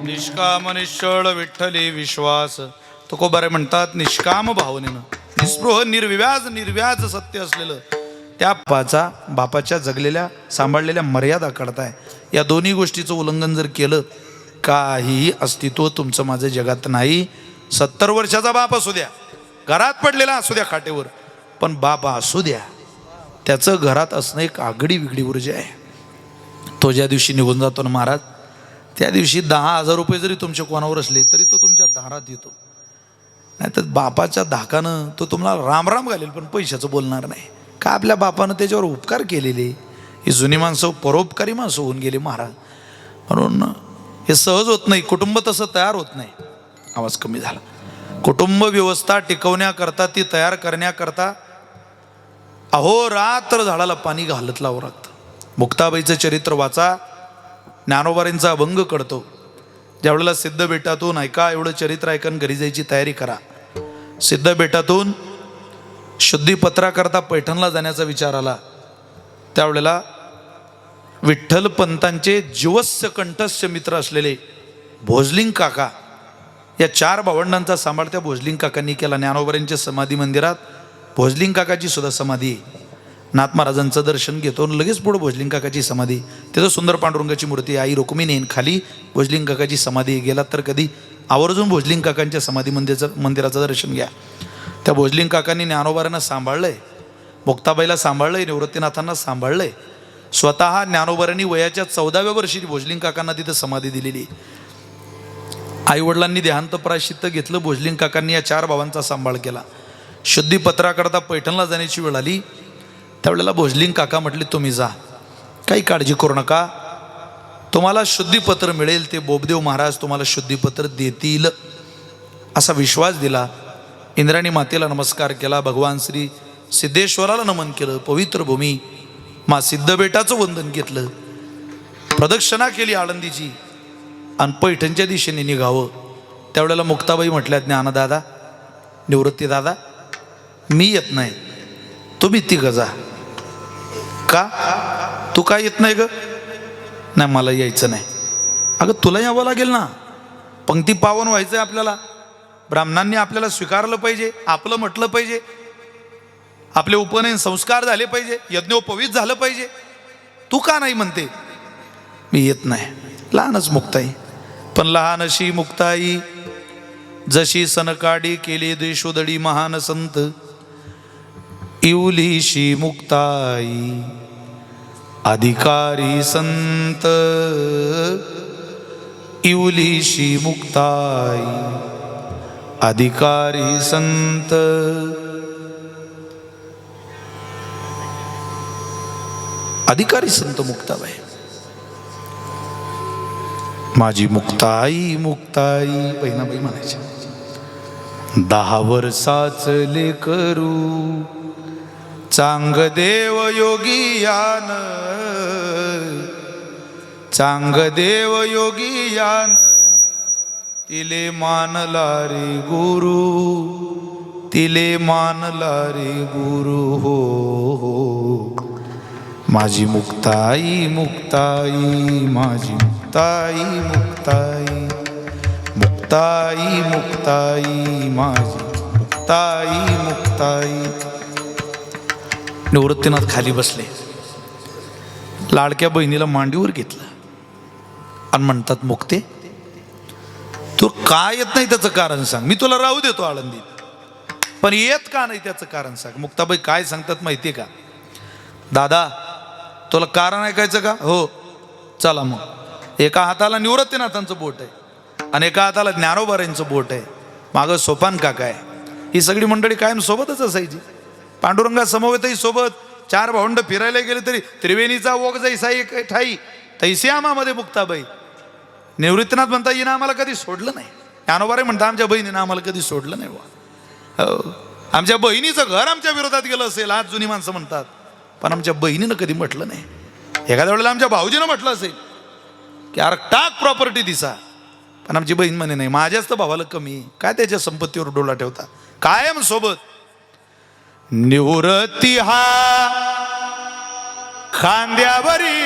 निष्काम निश्चळ विठ्ठली विश्वास. तुकोबारे म्हणतात निष्काम भावनेनं, निस्पृह निर्विव्याज निर्व्याज सत्य असलेलं त्या बापाच्या जगलेल्या सांभाळलेल्या मर्यादा काढताय. या दोन्ही गोष्टीचं उल्लंघन जर केलं, काहीही अस्तित्व तुमचं माझं जगात नाही. 70 वर्षाचा बाप असू द्या, घरात पडलेला असू द्या खाटेवर, पण बाप असू द्या, त्याचं घरात असणं एक आगडी विगडी ऊर्जा आहे. तो ज्या दिवशी निघून जातो ना महाराज, त्या दिवशी 10,000 रुपये जरी तुमच्या कोणावर असले तरी तो तुमच्या दारात येतो. नाही तर बापाच्या धाकानं तो तुम्हाला रामराम घालेल, पण पैशाचं बोलणार नाही. का आपल्या बापानं त्याच्यावर उपकार केलेले. ही जुनी माणसं परोपकारी माणसं होऊन गेली महाराज. म्हणून हे सहज होत नाही, कुटुंब तसं तयार होत नाही. आवाज कमी झाला. कुटुंब व्यवस्था टिकवण्याकरता, ती तयार करण्याकरता अहोरात्र झाडाला पाणी घालत लावं लागतं. मुक्ताबाईचं चरित्र वाचा, ज्ञानोबारींचा अभंग कळतो. ज्यावेळेला सिद्धबेटातून ऐका, एवढं चरित्र ऐकून घरी जायची तयारी करा. सिद्धबेटातून शुद्धीपत्राकरता पैठणला जाण्याचा विचार आला. त्यावेळेला विठ्ठल पंतांचे जीवस्य कंठस्य मित्र असलेले भोजलिंग काका, या 4 भावंडांचा सांभाळ त्या भोजलिंग काकांनी केला. ज्ञानोबारींच्या समाधी मंदिरात भोजलिंग काकाची सुद्धा समाधी आहे. नाथ महाराजांचं दर्शन घेतो, लगेच पुढं भोजलिंग काकाची समाधी. तिथं सुंदर पांडुरंगाची मूर्ती, आई रुक्मिणी, खाली भोजलिंग काकाची समाधी. गेलात तर कधी आवर्जून भोजलिंग काकांच्या समाधी मंदिराचं दर्शन घ्या. त्या भोजलिंग काकांनी ज्ञानोबारांना सांभाळलंय, मुक्ताबाईला सांभाळलंय, निवृत्तीनाथांना सांभाळलंय. स्वतः ज्ञानोबारांनी वयाच्या 14व्या वर्षी भोजलिंग काकांना तिथं समाधी दिलेली. आईवडिलांनी देहांत प्रायश्चित्त घेतलं, भोजलिंग काकांनी या 4 भावांचा सांभाळ केला. शुद्धीपत्राकरता पैठणला जाण्याची वेळ आली. त्यावेळेला भोजलिंग काका म्हटले, तुम्ही जा, काही काळजी करू नका, तुम्हाला शुद्धीपत्र मिळेल, ते बोबदेव महाराज तुम्हाला शुद्धीपत्र देतील असा विश्वास दिला. इंद्राणी मातेला नमस्कार केला, भगवान श्री सिद्धेश्वराला नमन केलं, पवित्र भूमी मा सिद्धबेटाचं वंदन घेतलं, प्रदक्षिणा केली आळंदीची आणि पैठणच्या दिशेने निघावं. त्यावेळेला मुक्ताबाई म्हटल्या, ज्ञानदादा, निवृत्ती दादा, मी येत नाही, तुम्ही तिघं जा. का? तू काय येत नाही ग? नाही, मला यायचं नाही. अगं तुला यावं लागेल ना, पंक्ती पावन व्हायचं आहे आपल्याला, ब्राह्मणांनी आपल्याला स्वीकारलं पाहिजे, आपलं म्हटलं पाहिजे, आपले उपनयन संस्कार झाले पाहिजे, यज्ञोपवीत झालं पाहिजे. तू का नाही म्हणते? मी येत नाही. लहानच मुक्ताई, पण लहान अशी मुक्ताई जशी सनकाडी केली देशोदडी महान संत, इवलीशी मुक्ताई अधिकारी संत, इवलीशी मुक्ताई अधिकारी संत. अधिकारी संत मुक्ताबाई, माझी मुक्ताई मुक्ताई बहिणाबाई म्हणायच्या. 10 वर्षाच लेकरू चांग देव योगियान, चांग देव योगियान, तिले मानला रे गुरु, तिले मानला रे गुरु. हो हो, माझी मुक्ताई मुक्ताई, माझी मुक्ताई मुक्ताई, मुक्ताई मुक्ताई, माझी मुक्ताई मुक्ताई. निवृत्तीनाथ खाली बसले, लाडक्या बहिणीला मांडीवर घेतलं आणि म्हणतात, मुक्ते, तू काय येत नाही त्याचं कारण सांग, मी तुला राहू देतो आळंदीत, पण येत का नाही त्याचं कारण सांग. मुक्ताबाई काय सांगतात माहितीये का? दादा, तुला कारण ऐकायचं का? हो, चला मग. एका हाताला निवृत्तीनाथांचं बोट आहे आणि एका हाताला ज्ञानोबारांचं बोट आहे, मागं सोपान काका आहे. ही सगळी मंडळी कायम सोबतच असायची. पांडुरंगा समवेतही सोबत. 4 भावंड फिरायला गेले तरी त्रिवेणीचा ओघ जैसा एक ठाई तैसी आमामध्ये मुक्ताबाई. निवृत्तीनाथ म्हणता, येणं आम्हाला कधी सोडलं नाही. ज्ञानोबाराय म्हणता, आमच्या बहिणीनं आम्हाला कधी सोडलं नाही. हो, आमच्या बहिणीचं घर आमच्या विरोधात गेलं असेल, आज जुनी माणसं म्हणतात, पण आमच्या बहिणीनं कधी म्हटलं नाही. एखाद्या वेळेला आमच्या भाऊजीनं म्हटलं असेल की अरे टाक प्रॉपर्टी दिसा, पण आमची बहीण म्हणे नाही, माझ्याच तर भावाला कमी, काय त्याच्या संपत्तीवर डोला ठेवता, कायम सोबत. निवृत्ती हा खांद्यावरी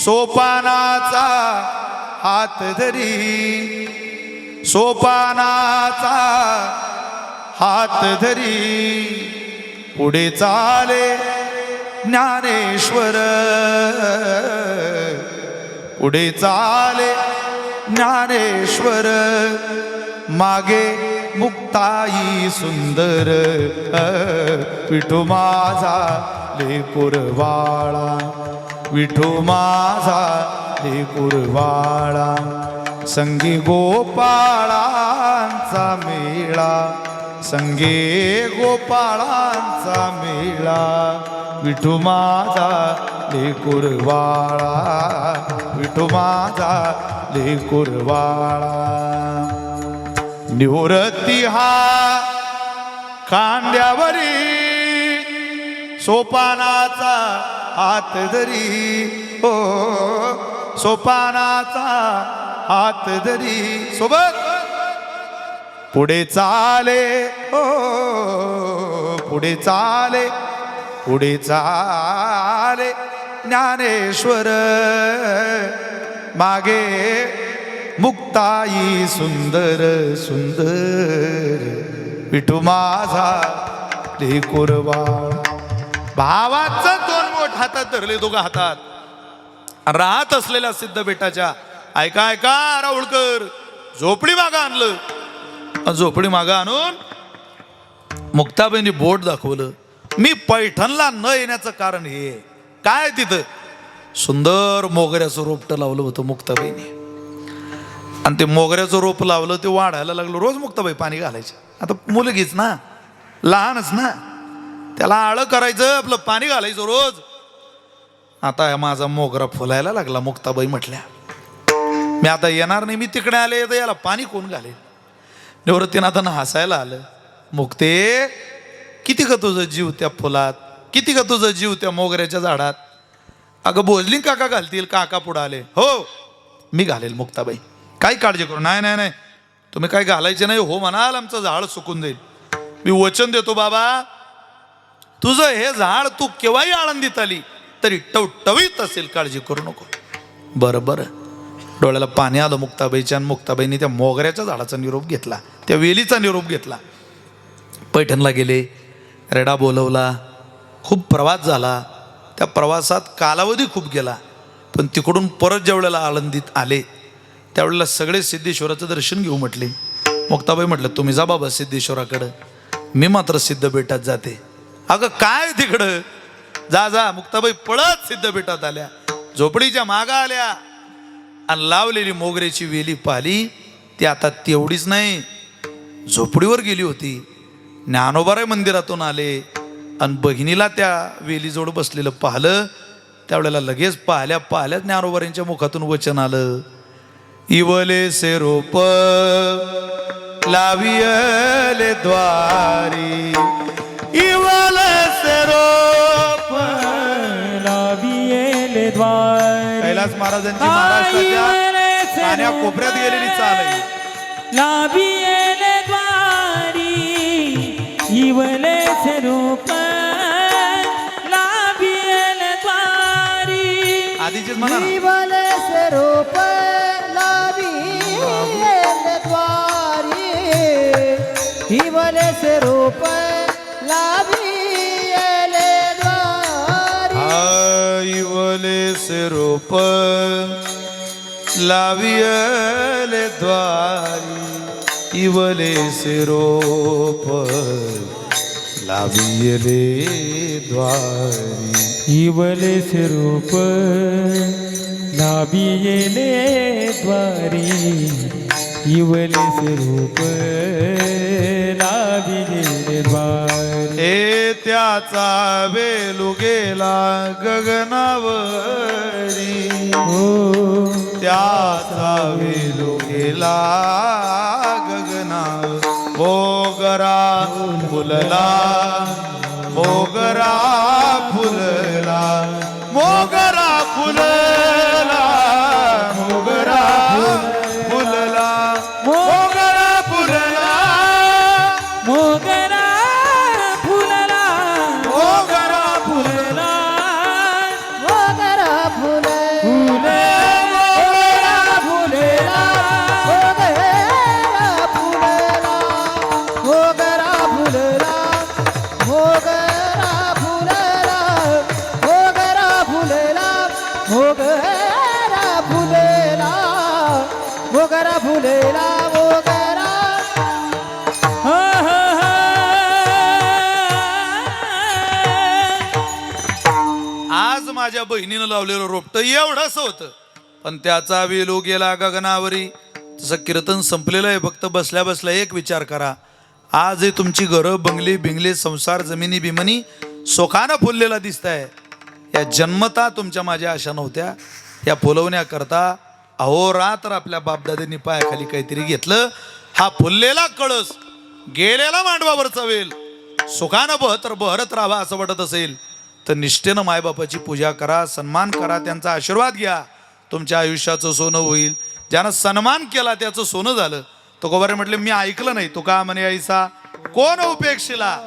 सोपानाचा हात धरी, सोपानाचा हात धरी, पुढे चाले ज्ञानेश्वर, पुढे चाले ज्ञानेश्वर, मागे मुक्ताई सुंदर, विठू माझा लेकुरवाळा, विठू माझा लेकुरवाळा, संगी गोपाळांचा मेळा, संगे गोपाळांचा मेळा, विठू माझा लेकुरवाळा, विठू माझा लेकुरवाळा. निवृत्ती हा खांद्यावरी सोपानाचा हात धरी, हो, सोपानाचा हात धरी, सोबत पुढे चाले, हो, पुढे चाले, पुढे चाले ज्ञानेश्वर, मागे मुक्ताई सुंदर सुंदर, विठू माझा लेकुरवाळा. भावाचं 2 बोट हातात धरले, दोघं हातात, राहत असलेल्या सिद्ध बेटाच्या. ऐका ऐका राहुळकर, झोपडी मागं आणलं, झोपडी मागं आणून मुक्ताबाईंनी बोट दाखवलं. मी पैठणला न येण्याचं कारण हे काय, तिथं सुंदर मोगऱ्याचं रोपटं लावलं होतं मुक्ताबाईंनी, आणि ते मोगऱ्याचं रोप लावलं, ते वाढायला लागलं. रोज मुक्ताबाई पाणी घालायचे. आता मुलगीच ना, लहानच ना, त्याला आळं करायचं, आपलं पाणी घालायचं रोज. आता माझा मोगरा फुलायला लागला. मुक्ताबाई म्हटल्या मी आता येणार नाही, मी तिकडे आले तर याला पाणी कोण घालेल. निवृत्तीनाथांना हसायला आलं. मुक्ते किती का तुझं जीव त्या फुलात, किती का तुझं जीव त्या मोगऱ्याच्या झाडात. अगं भोजली काका घालतील. काका पुढे आले. हो मी घालेल मुक्ताबाई, काही काळजी करू. नाही नाही नाही तुम्ही काही घालायचे नाही. हो म्हणाल आमचं झाड सुकून जाईल. मी वचन देतो बाबा, तुझं हे झाड तू केव्हाही आळंदीत आली तरी टवटवीत असेल, काळजी करू नको. बरं बरं. डोळ्याला पाणी आलं मुक्ताबाईच्या. आणि मुक्ताबाईंनी त्या मोगऱ्याच्या झाडाचा निरोप घेतला, त्या वेलीचा निरोप घेतला. पैठणला गेले, रेडा बोलवला, खूप प्रवास झाला. त्या प्रवासात कालावधी खूप गेला. पण तिकडून परत ज्या वेळेला आळंदीत आले त्यावेळेला सगळे सिद्धेश्वराचं दर्शन घेऊ म्हटले. मुक्ताबाई म्हटलं तुम्ही जा बाबा सिद्धेश्वराकडं, मी मात्र सिद्धबेटात जाते. अगं काय तिकडं, जा जा. मुक्ताबाई पळत सिद्धबेटात आल्या, झोपडीच्या मागा आल्या आणि लावलेली मोगऱ्याची वेली पाहिली. ती आता तेवढीच नाही, झोपडीवर गेली होती. ज्ञानोबाराय मंदिरातून आले आणि बहिणीला त्या वेलीजवळ बसलेलं पाहिलं. त्यावेळेला लगेच पाहिल्या पाहिल्या ज्ञानोबारांच्या मुखातून वचन आलं. इवले से रोप लावियले द्वारी, इवले से रोप लावियले द्वारी. कैलास महाराजांची महाराष्ट्राच्या कान्या कोपऱ्यात गेलेली चाल आहे. लावियले द्वारी इवले स्वरूप लावियले द्वारी. आधीचीच म्हणा ना. इवले स्वरूप लावियले द्वारी, इवले स्वरूप लावियले द्वारी. इवले से रोप लावियले द्वारी, इवले से रोप लावियले द्वारी. इवले स्वरूप लावियले द्वारी, इवले स्वरूप लावियले द्वारी. हे त्याचा वेलू गेला गगनावरी, हो त्याचा वेलू गेला गगनावर. मोगरा फुलला, मोगरा फुलला, मोगरा फुलला, मोगरा फुलला, मोगरा फुलला, मोगरा फुलला, मोगरा फुलला, मोगरा फुले फुले मोगरा फुलेला, मोगरा फुलेला, मोगरा फुलेला, मोगरा फुलेला, मोगरा फुलेला, मोगरा फुलेला, मोगरा. हा, हा, हा. आज माझ्या बहिणीनं लावलेलं रोपट एवढंच होतं, पण त्याचा वेलो गेला गगनावरी. तसं कीर्तन संपलेलं आहे. फक्त बसल्या बसल्या एक विचार करा, आज हे तुमची घरं बंगली बिंगले संसार जमिनी बिमनी सोखानं फुललेला दिसत आहे. या जन्मता तुमच्या माझ्या आशा नव्हत्या. या फुलवण्याकरता अहोरात्र आपल्या बापदादांनी पायाखाली काहीतरी घेतलं. हा फुललेला कळस, गेलेला मांडवावरचा वेल सुखानं बहरत राहावा असं वाटत असेल तर निष्ठेनं मायबापाची पूजा करा, सन्मान करा, त्यांचा आशीर्वाद घ्या. तुमच्या आयुष्याचं सोनं होईल. ज्यानं सन्मान केला त्याचं सोनं झालं. तुकोबारे म्हटले मी ऐकलं नाही. तुका म्हणे ऐसा कोण उपेक्षिला,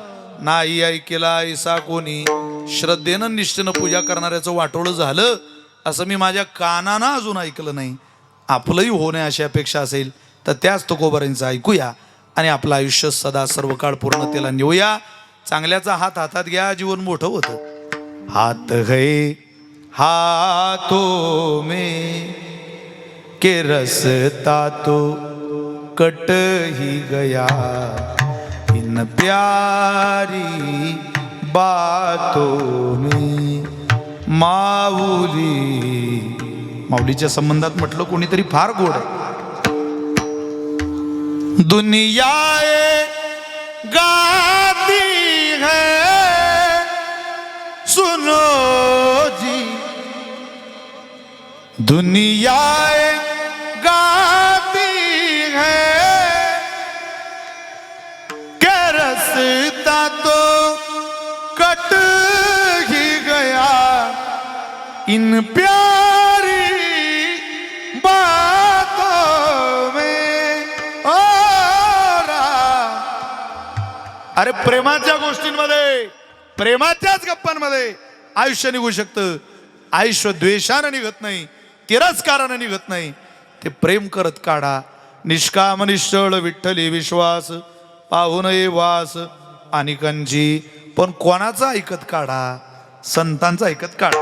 नाही ऐकेला ऐसा कोणी. श्रद्धेनं निष्ठेनं पूजा करणाऱ्याचं वाटोळं झालं असं मी माझ्या कानानं अजून ऐकलं नाही. आपलंही होणे अशी अपेक्षा असेल तर त्याच तुकोबारांचं ऐकूया आणि आपलं आयुष्य सदा सर्व काळ पूर्णतेला नेऊया. चांगल्याचा हात हातात घ्या, जीवन मोठं होतं. हात है हाथों में के रसता तो कट ही गया, इन प्यारी बातों में. माऊलीच्या संबंधात म्हटलं कोणीतरी फार गोड आहे. दुनिया गाती है सुनो जी दुनिया गाती है कि रास्ता तो कट ही गया इन प्यारी बातों में अरे प्रेमाच्या गोष्टींमध्ये प्रेमाच्याच गप्पांमध्ये आयुष्य निघू शकतं. आयुष्य द्वेषानं निघत नाही, तिरस्कारानं निघत नाही. ते प्रेम करत काढा. निष्काम निश्चळ विठ्ठली विश्वास पाहू नये वास अनेकांची. पण कोणाचा ऐकत काढा? संतांचा ऐकत काढा.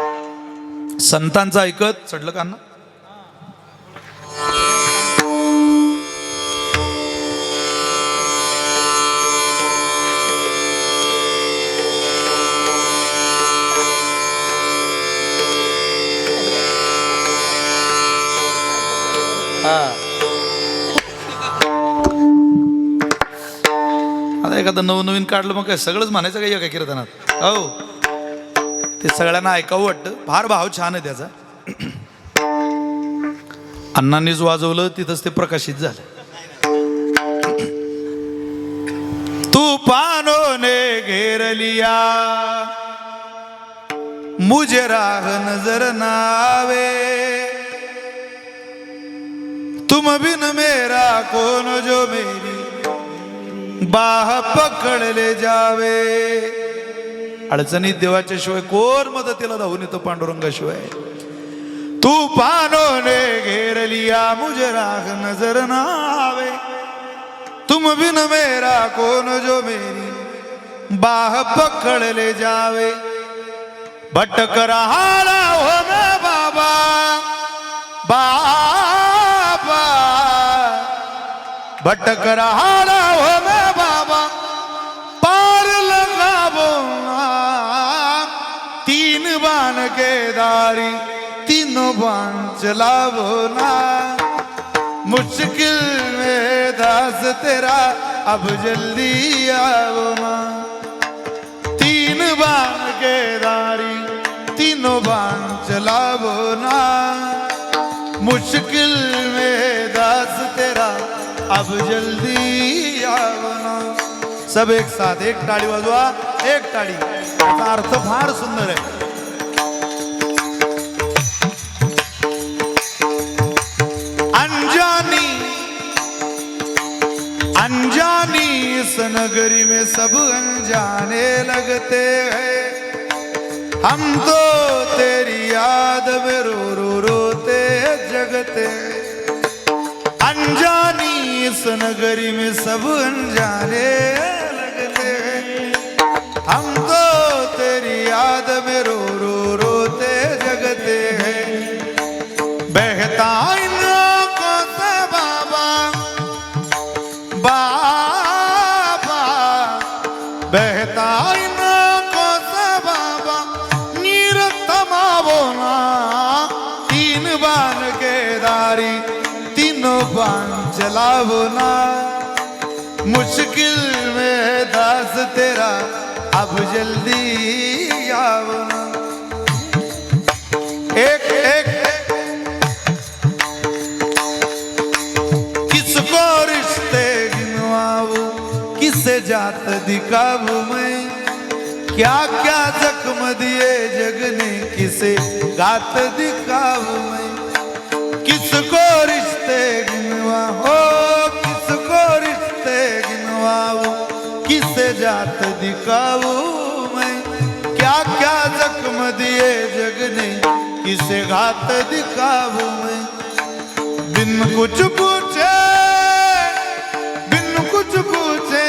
संतांचा ऐकत चढलं का ना? आता एखादं नवनवीन काढलं मग काय सगळंच म्हणायचं काय एका कीर्तनात? हो, ते सगळ्यांना ऐकावं वाटतं. फार भाव छान आहे त्याचा. अण्णांनीच वाजवलं तिथंच ते प्रकाशित झालं. तूफानों ने घेर लिया मुझे राह नजर ना आवे तुम बिन मेरा कौन जो मेरी बाह पकड ले जावे. अडचणीत देवाच्या शिवाय कोण मदतीला धावून येतो पांडुरंगाशिवाय. तूफानों ने घेर लिया मुझे राह नजर ना आवे तुम बिन मेरा कौन जो मेरी बाह पकड़ ले जावे. भटक रहा हो मैं बाबा बाबा भटक रहा हो मैं बाबा पार लगावो तीन बाण के दारी तीनों बाण चलावो ना. मुश्किल में दास तेरा अब जल्दी आओ ना. तीन बाण के दारी तीनों बाण चलावो ना. मुश्किल में दास तेरा अब जल्दी आओ ना. सब एक साथ एक टाळी वाजवा. एक टाळी. त्याचा अर्थ फार सुंदर आहे. अनजानी इस नगरी में सब अनजाने लगते हैं. हम तो तेरी याद में रो रो रोते जगते. अनजानी इस नगरी में सब अनजाने लगते हैं. हम तो तेरी याद में रो रो रोते जगते हैं. बहता इन आँखों से बाबा बाबा बहता इन आँखों से बाबा नीर थमावो ना. तीन बाण के दारी तीनों बाण चलावो ना. मुश्किल में दास तेरा अब जल्दी आओ ना. एक एक किसको रिश्ते गिनवाऊं किसे जात दिखाऊं मैं. क्या क्या जख्म दिए जग ने किसे गात दिखाऊं मैं. किसको रिश्ते गिनवाऊं किसको रिश्ते गिनवाऊं किसे जात दिखाऊं मैं. क्या क्या जख्म दिए जग ने किसे घात दिखाऊं मैं. बिन कुछ पूछे बिन कुछ पूछे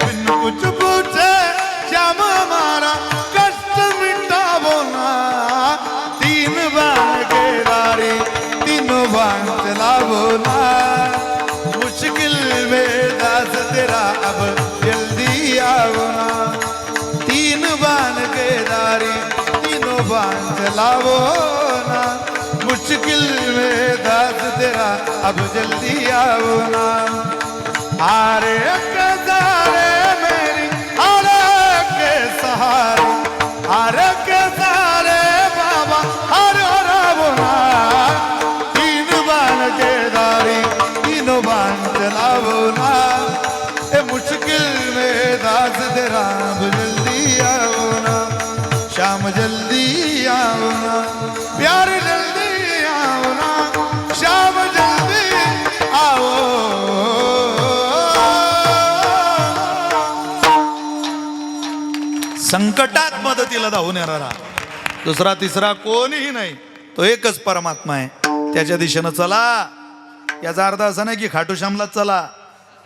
बिन कुछ पूछे श्याम हमारा कष्ट मिटावो ना. तीन बाण के दारी तीनों बाण चलावो ना. मुश्किल में दास तेरा अब जल्दी आओ ना. तीन बाण के दारी तीनों बाण चलावो ना. मुश्किल में दास तेरा अब जल्दी आओ ना. हारे के सहारे मेरी हारे के सहारे हारे के सहारे बाबा हर हर संकटात मदतीला धावून येणारा दुसरा तिसरा कोणीही नाही, तो एकच परमात्मा आहे. त्याच्या दिशेनं चला. याचा अर्थ असा नाही की खाटूश्यामला चला,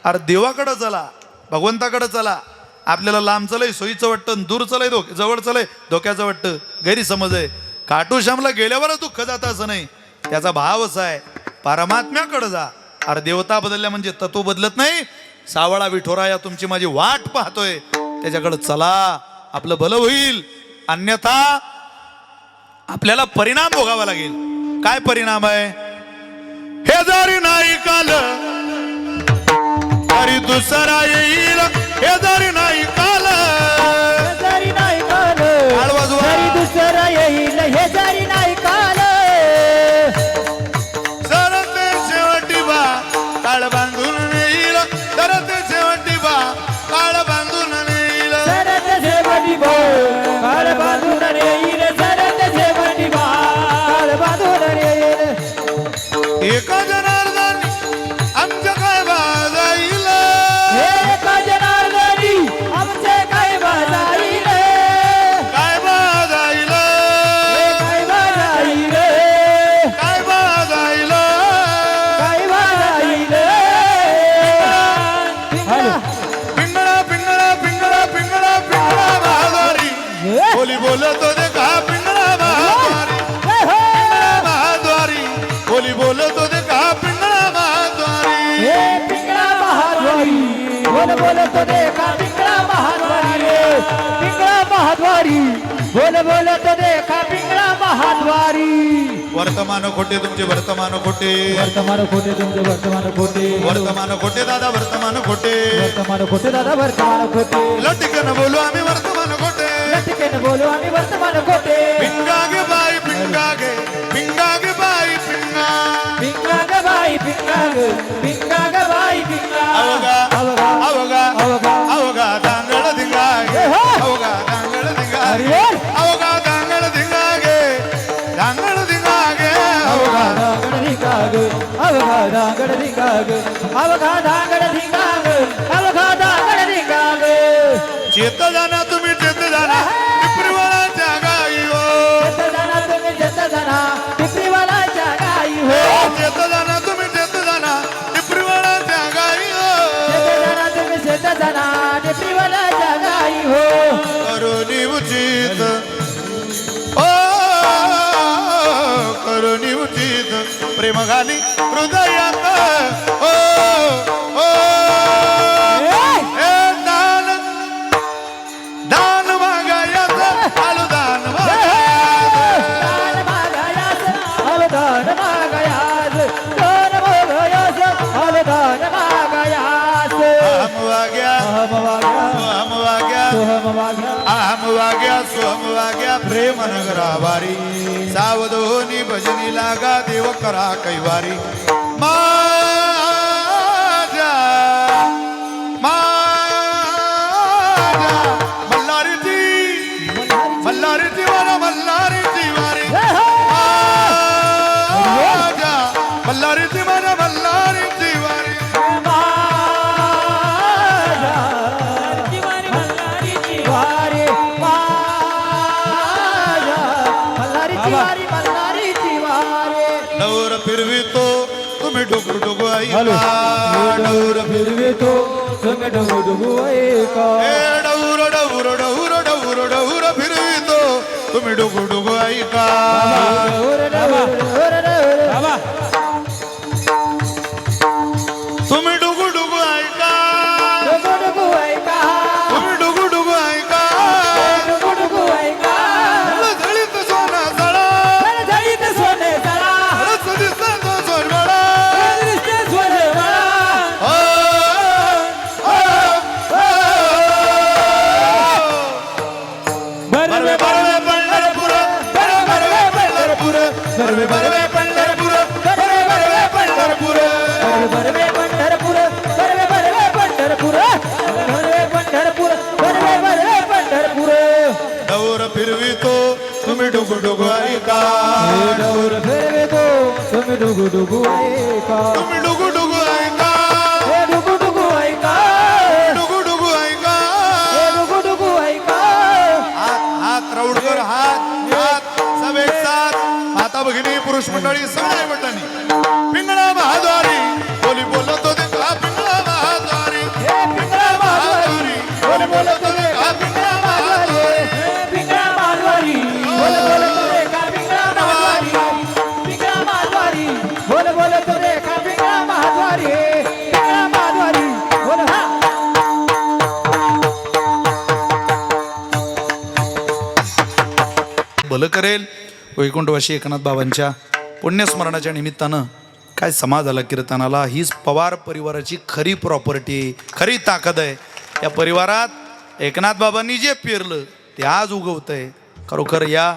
अरे देवाकडं चला, भगवंताकडं चला. आपल्याला लांब चलय सोयीचं वाटतं, दूर चलय जवळ चलय धोक्याचं वाटतं, गैरसमज आहे. खाटूश्यामला गेल्यावरच दुःख जातं असं नाही, त्याचा भाव असा आहे परमात्म्याकडे जा. अरे देवता बदलल्या म्हणजे तत्व बदलत नाही. सावळा विठोराया तुमची माझी वाट पाहतोय, त्याच्याकडे चला, आपलं भलं होईल. अन्यथा आपल्याला परिणाम भोगावा लागेल. काय परिणाम आहे? हे जरी नाही काल तरी दुसरा येईल, हे जरी नाही काल जरी नाही काल टाळ वाजवा. तरी दुसरा येईल, हे जरी नाही काल जर ते शेवटी बा काळ बांधून येईल, तर ते शेवटी बा काळ बांधून येईल. सरत शेवटी काळ बांधून येईल, सरत शेवटी काळ बांधून येईल. एका जनार्दन आमच्या काय बाजाईल, एका जनार्दनी आमचे काय बाजाईल, काय बाजाईल, काय बाजाईल, काय बाजाईल. काय बाजाईल. पिंगळा पिंगळा पिंगळा पिंगळा पिंगळा महाद्वारी बोली बोलतो दे का पिंगळा महाद्वारी, महाद्वारी बोली बोलतो दे का पिंगळा महाद्वारी. हे पिंगळा महाद्वारी बोल बोलतो देखा पिंगळा महाद्वारी रे, पिंगळा महाद्वारी बोल बोलतो देखा पिंगळा महाद्वारी. वर्तमान खोटे तुमचे वर्तमान खोटे, वर्तमान खोटे तुमचे वर्तमान खोटे, वर्तमान खोटे दादा वर्तमान खोटे. वर्तमान खोटे दादा वर्तमान खोटे. लटकन बोलू आम्ही वर्तमान खोटे. लटकेन बोलू आम्ही वर्तमान खोटे. पिंगा गे बाई पिंगा गे, पिंगा गे बाई पिंगा. पिंगा ग बाई पिंगा ग, पिंगा ग बाई पिंगा. अवगा अवगा अवगा अवगा अवगा दांगड धिंगागे, अवगा दांगड धिंगागे, अरे अवगा दांगड धिंगागे, दांगड धिंगागे. अवघा दांगड धिंगाग, अवघा दांगड धिंगाग, अवघा दांगड धिंगाग, अवघा दांगड धिंगाग. चेत जाना तुम्ही चेत जाना पिपरीवाळाच्या गाई हो, जत जाना तुम्ही जत जाना पिपरीवालाच्या गाई हो, चेत जाना तुम्ही चेत जाना पिपरीवाळाच्या गाई हो. जत जाना तुम्ही जत जाना पिपरीवालाच्या गाई हो. करुणी उचित ओ करुणी उचित प्रेम घाली हृदयात ओ ओ हे दान दान मागायात आलो दान मागायात. दान मागायास, अवदान मागायास, दान मागायास, अवदान मागायास. हम वाग्या अहम वाग्या, हम वाग्या सोहम वाग्या, आम वाग्या सोम वाग्या प्रेम नगरावारी. सावधोनी भजनी लागा देव करा कैवारी. माझ्या माझ्या मल्हारीची मल्हारीची वारा मल्हारीची वारी. माझ्या मल्हारीची वारा मल्हारीची वारी. वारी माझ्या मल्हारीची वारी, मल्हारीची वारी. डौर फिरवितो तुम्ही डुगू डुगू ऐका. डौर फिरवितो तुम्ही डुगू डुगू ऐका. ए डौर डौर डौर डौर डौर फिरवितो तुम्ही डुगू डुगू ऐका. डौर डौर डौर डौर. तुम्ही डुगू डुगू ऐका. डुगू डुगू ऐका, तुम्ही डुगू डुगू ऐका. डुगू डुगू ऐका. झळीत सोना सळा झळझळीत सोने सळा, दिसतो सोनवळा. दिसते सोने वळा. ओ, ओ, ओ. बरवे बरवे पंढरपूर, बरवे बरवे पंढरपूर, बरवे बरवे पंढरपूर, बरवे बरवे पंढरपूर. बरवे पंढरपूर, बरवे बरवे पंढरपूर, बरवे पंढरपूर, बरवे बरवे पंढरपूर. डौर फिरवितो तुम्ही डुगू डुगू ऐका. डौर फिरवितो तुम्ही डुगू डुगू ऐका. तुम्ही डुगू डुगू ऐका. हे डुगू डुगू ऐका, डुगू डुगू ऐका. हे डुगू डुगू ऐका. पुरुष मंडळी सगळ्या मंडळी पिंगळा महाद्वारी बोली बोलतो देखा पिंगळा महाद्वारी पिंगळा महाद्वारी बोल बोलतो देखा पिंगळा महाद्वारी पिंगळा महाद्वारी बोल बोलतो देखा पिंगळा महाद्वारी पिंगळा महाद्वारी बोल बोलतो देखा पिंगळा महाद्वारी पिंगळा महाद्वारी बोल हा भलं करेल वैकुंठवासी एकनाथ बाबांच्या पुण्यस्मरणाच्या निमित्तानं काय समाज आला कीर्तनाला. हीच पवार परिवाराची खरी प्रॉपर्टी, खरी ताकद आहे. या परिवारात एकनाथ बाबांनी जे पेरलं ते आज उगवतंय. खरोखर या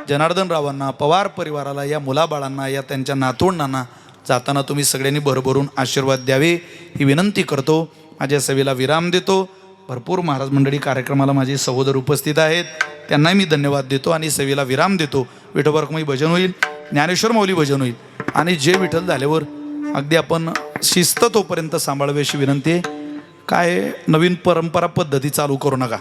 जनार्दनरावांना, पवार परिवाराला, या मुलाबाळांना, या त्यांच्या नातवंडांना जाताना तुम्ही सगळ्यांनी भरभरून आशीर्वाद द्यावे ही विनंती करतो. माझ्या सेवेला विराम देतो. भरपूर महाराज मंडळी कार्यक्रमाला माझे सहोदर उपस्थित आहेत, त्यांनाही मी धन्यवाद देतो आणि सेवेला विराम देतो. विठोबा रखुमाई भजन होईल, ज्ञानेश्वर माऊली भजन होईल आणि जे विठ्ठल झाल्यावर अगदी आपण शिस्त तोपर्यंत सांभाळावी अशी विनंती आहे. काय नवीन परंपरा पद्धती चालू करू नका.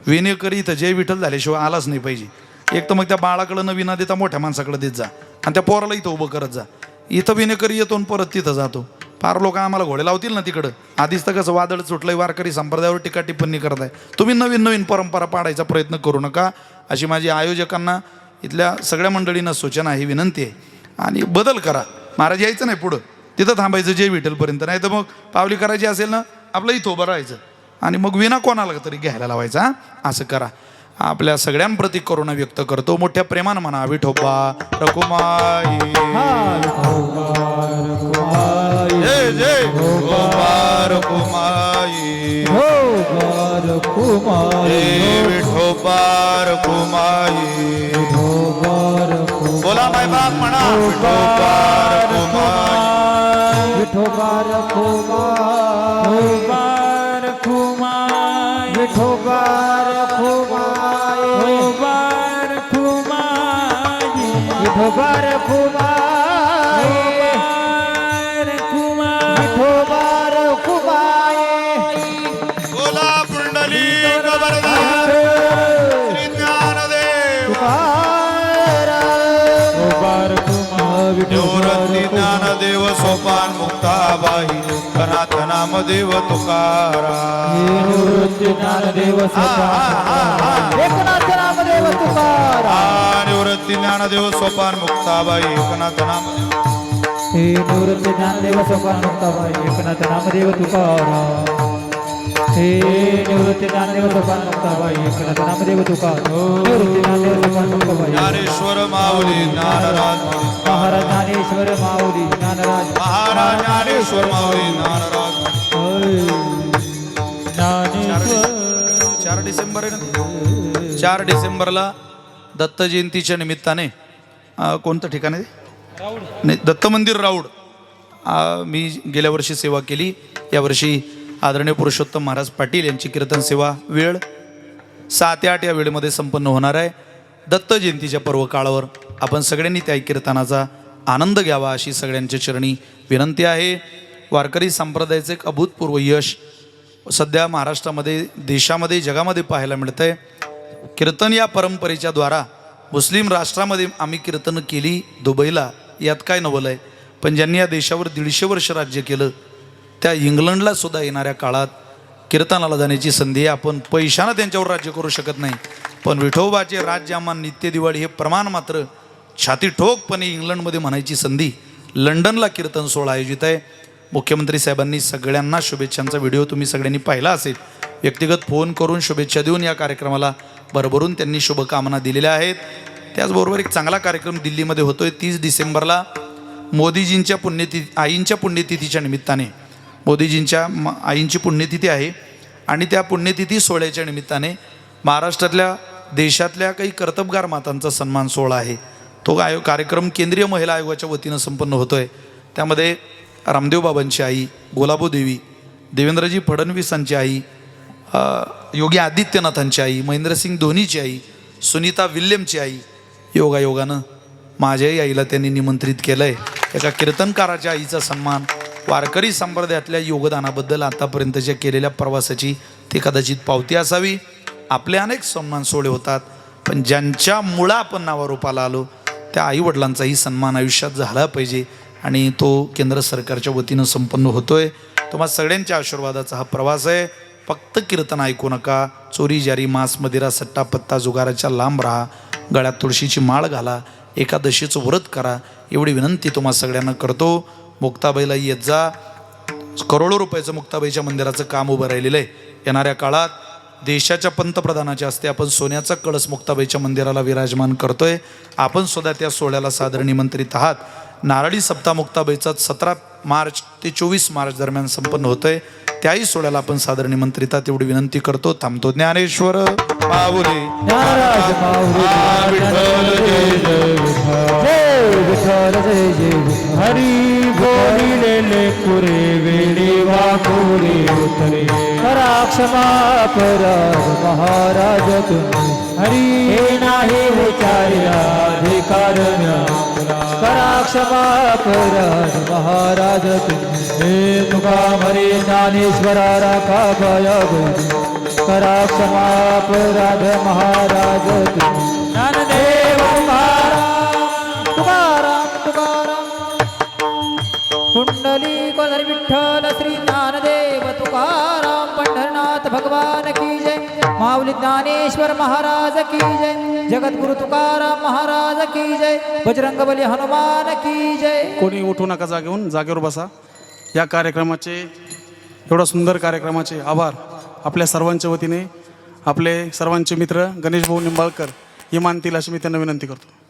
विनेकरी इथं जय विठ्ठल झाल्याशिवाय आलाच नाही पाहिजे. एक तर मग त्या बाळाकडं नवीन न देता मोठ्या माणसाकडे देत जा आणि त्या पोराला इथं उभं करत जा. इथं विनेकरी येतो आणि परत तिथं जातो. फार लोक आम्हाला घोडे लावतील ना तिकडं. आधीच तर कसं वादळ सुटलंय, वारकरी संप्रदायावर टीका टिप्पणी करताय. तुम्ही नवीन नवीन परंपरा पाडायचा प्रयत्न करू नका अशी माझी आयोजकांना, इथल्या सगळ्या मंडळींना सूचना आहे, विनंती आहे. आणि बदल करा. महाराज यायचं नाही पुढं, तिथं थांबायचं जय विठ्ठलपर्यंत. नाही तर मग पावली करायची असेल ना आपलं इथं उभं राहायचं आणि मग विना कोणाला तरी घ्यायला लावायचा. असं करा. आपल्या सगळ्यांप्रती करुणा व्यक्त करतो. मोठ्या प्रेमानं म्हणा विठोबा रखुमाई जय जय विठोबा रखुमाई जय विठोबा रखुमाई. बोला माय बाप म्हणा विठोबा रखुमाई विठोबा रखुमाई विठोबा रखुमाई विठोबा रखुमाई विठोबा रखुमाई. बोला पुंडली गबरदार श्री ज्ञानदेव निवृत्ती ज्ञानदेव सोपान मुक्ताबाई कनाथ नामदेव तुकाराम. निवृत्ती ज्ञानदेव एकनाथ नामदेव तुकाराम. निवृत्ती ज्ञानदेव सोपान मुक्ताबाई कनाथ नामदेव. हे निवृत्ती ज्ञानदेव सोपान मुक्ताबाई एकनाथ नामदेव तुकाराम. हे निवृत्ती ज्ञानदेव सोपान मुक्ताबाई एकनाथ नामदेव तुकाराम. निवृत्ती ज्ञानदेव सोपान मुक्ताबाई ज्ञानेश्वर माऊली ज्ञानराज महाराज ज्ञानेश्वर माऊली ज्ञानराज महाराज ज्ञानेश्वर माऊली ज्ञानराज. 4 डिसेंबर आहे ना. 4 डिसेंबरला दत्त जयंतीच्या निमित्ताने कोणतं ठिकाण आहे नाही दत्त मंदिर राऊड. मी गेल्या वर्षी सेवा केली. यावर्षी आदरणीय पुरुषोत्तम महाराज पाटील यांची कीर्तन सेवा वेळ 7 ते 8 या वेळेमध्ये संपन्न होणार आहे. दत्त जयंतीच्या पर्व काळावर आपण सगळ्यांनी त्या कीर्तनाचा आनंद घ्यावा अशी सगळ्यांच्या चरणी विनंती आहे. वारकरी संप्रदायाचे एक अभूतपूर्व यश सध्या महाराष्ट्रामध्ये, देशामध्ये, जगामध्ये पाहायला मिळतं आहे. कीर्तन या परंपरेच्या द्वारा मुस्लिम राष्ट्रामध्ये आम्ही कीर्तनं केली दुबईला, यात काय नवल आहे. पण ज्यांनी या देशावर 150 वर्ष राज्य केलं त्या इंग्लंडला सुद्धा येणाऱ्या काळात कीर्तनाला जाण्याची संधी आहे. आपण पैशानं त्यांच्यावर राज्य करू शकत नाही, पण विठोबाचे राज्य आम्हा नित्य दिवाळी हे प्रमाण मात्र छाती ठोकपणे इंग्लंडमध्ये म्हणायची संधी. लंडनला कीर्तन सोहळा आयोजित आहे. मुख्यमंत्री साहेबांनी सगळ्यांना शुभेच्छांचा व्हिडिओ तुम्ही सगळ्यांनी पाहिला असेल. व्यक्तिगत फोन करून शुभेच्छा देऊन या कार्यक्रमाला भरभरून त्यांनी शुभकामना दिलेल्या आहेत. त्याचबरोबर एक चांगला कार्यक्रम दिल्लीमध्ये होतोय 30 डिसेंबरला मोदीजींच्या पुण्यतिथी, आईंच्या पुण्यतिथीच्या निमित्ताने. मोदीजींच्या आईंची पुण्यतिथी आहे आणि त्या पुण्यतिथी सोहळ्याच्या निमित्ताने महाराष्ट्रातल्या, देशातल्या काही कर्तबगार मातांचा सन्मान सोहळा आहे. तो कार्यक्रम केंद्रीय महिला आयोगाच्या वतीनं संपन्न होतो आहे. त्यामध्ये रामदेव बाबांची आई गोलाबो देवी, देवेंद्रजी फडणवीसांची आई, योगी आदित्यनाथांची आई, महेंद्रसिंग धोनीची आई, सुनीता विल्यमची आई, योगायोगानं माझ्याही आईला त्यांनी निमंत्रित केलं आहे. एका कीर्तनकाराच्या आईचा सन्मान, वारकरी संप्रदायातल्या योगदानाबद्दल आतापर्यंतच्या केलेल्या प्रवासाची ती कदाचित पावती असावी. आपले अनेक सन्मान सोहळे होतात, पण ज्यांच्या मुळं आपण नावारूपाला आलो त्या आईवडिलांचाही सन्मान आयुष्यात झाला पाहिजे आणि तो केंद्र सरकारच्या वतीनं संपन्न होतोय. तुम्हा सगळ्यांच्या आशीर्वादाचा हा प्रवास आहे. फक्त कीर्तन ऐकू नका. चोरी जारी मांस मदिरा सट्टा पत्ता जुगाराच्या लांब राहा. गळ्यात तुळशीची माळ घाला. एकादशीचं व्रत करा. एवढी विनंती तुम्हा सगळ्यांना करतो. मुक्ताबाईला येत जा. करोडो रुपयाचं मुक्ताबाईच्या मंदिराचं काम उभं राहिलेलं आहे. येणाऱ्या काळात देशाच्या पंतप्रधानाच्या हस्ते आपण सोन्याचा कळस मुक्ताबाईच्या मंदिराला विराजमान करतोय. आपण सुद्धा त्या सोहळ्याला सादर निमंत्रित आहात. नारळी सप्ताह मुक्ताबाईचा 17 मार्च ते 24 मार्च दरम्यान संपन्न होतोय. त्याही सोहळ्याला आपण सादर निमंत्रित आहात एवढी विनंती करतो. थांबतो. ज्ञानेश्वर माऊली ज्ञानराज माऊली जय विठ्ठल जय जय विठ्ठल. हरी बोलिलेले पुरे वेळी वाकुरे उतरे. करा क्षमा अपराध महाराज तुम्ही. हरी हे नाही विचारिला अधिकार करा क्षमा अपराध महाराज तुम्ही. हे तुका मरे ज्ञानेश्वरा राखा भया करा क्षमा अपराध महाराज तुम्ही. ज्ञानदेव तुकाराम तुकाराम कुंडली कोधर विठ्ठल श्री ज्ञानदेव तुकाराम पंढरनाथ भगवान की जय. माऊली ज्ञानेश्वर महाराज की जय. जगद्गुरु तुकाराम महाराज की जय. बजरंगबली हनुमान की जय. कोणी उठू नका जागेहून, जागेवर बसा. या कार्यक्रमाचे, एवढा सुंदर कार्यक्रमाचे आभार आपल्या सर्वांच्या वतीने आपले सर्वांचे मित्र गणेश भाऊ निंबाळकर हे मानतील अशी मी त्यांना विनंती करतो.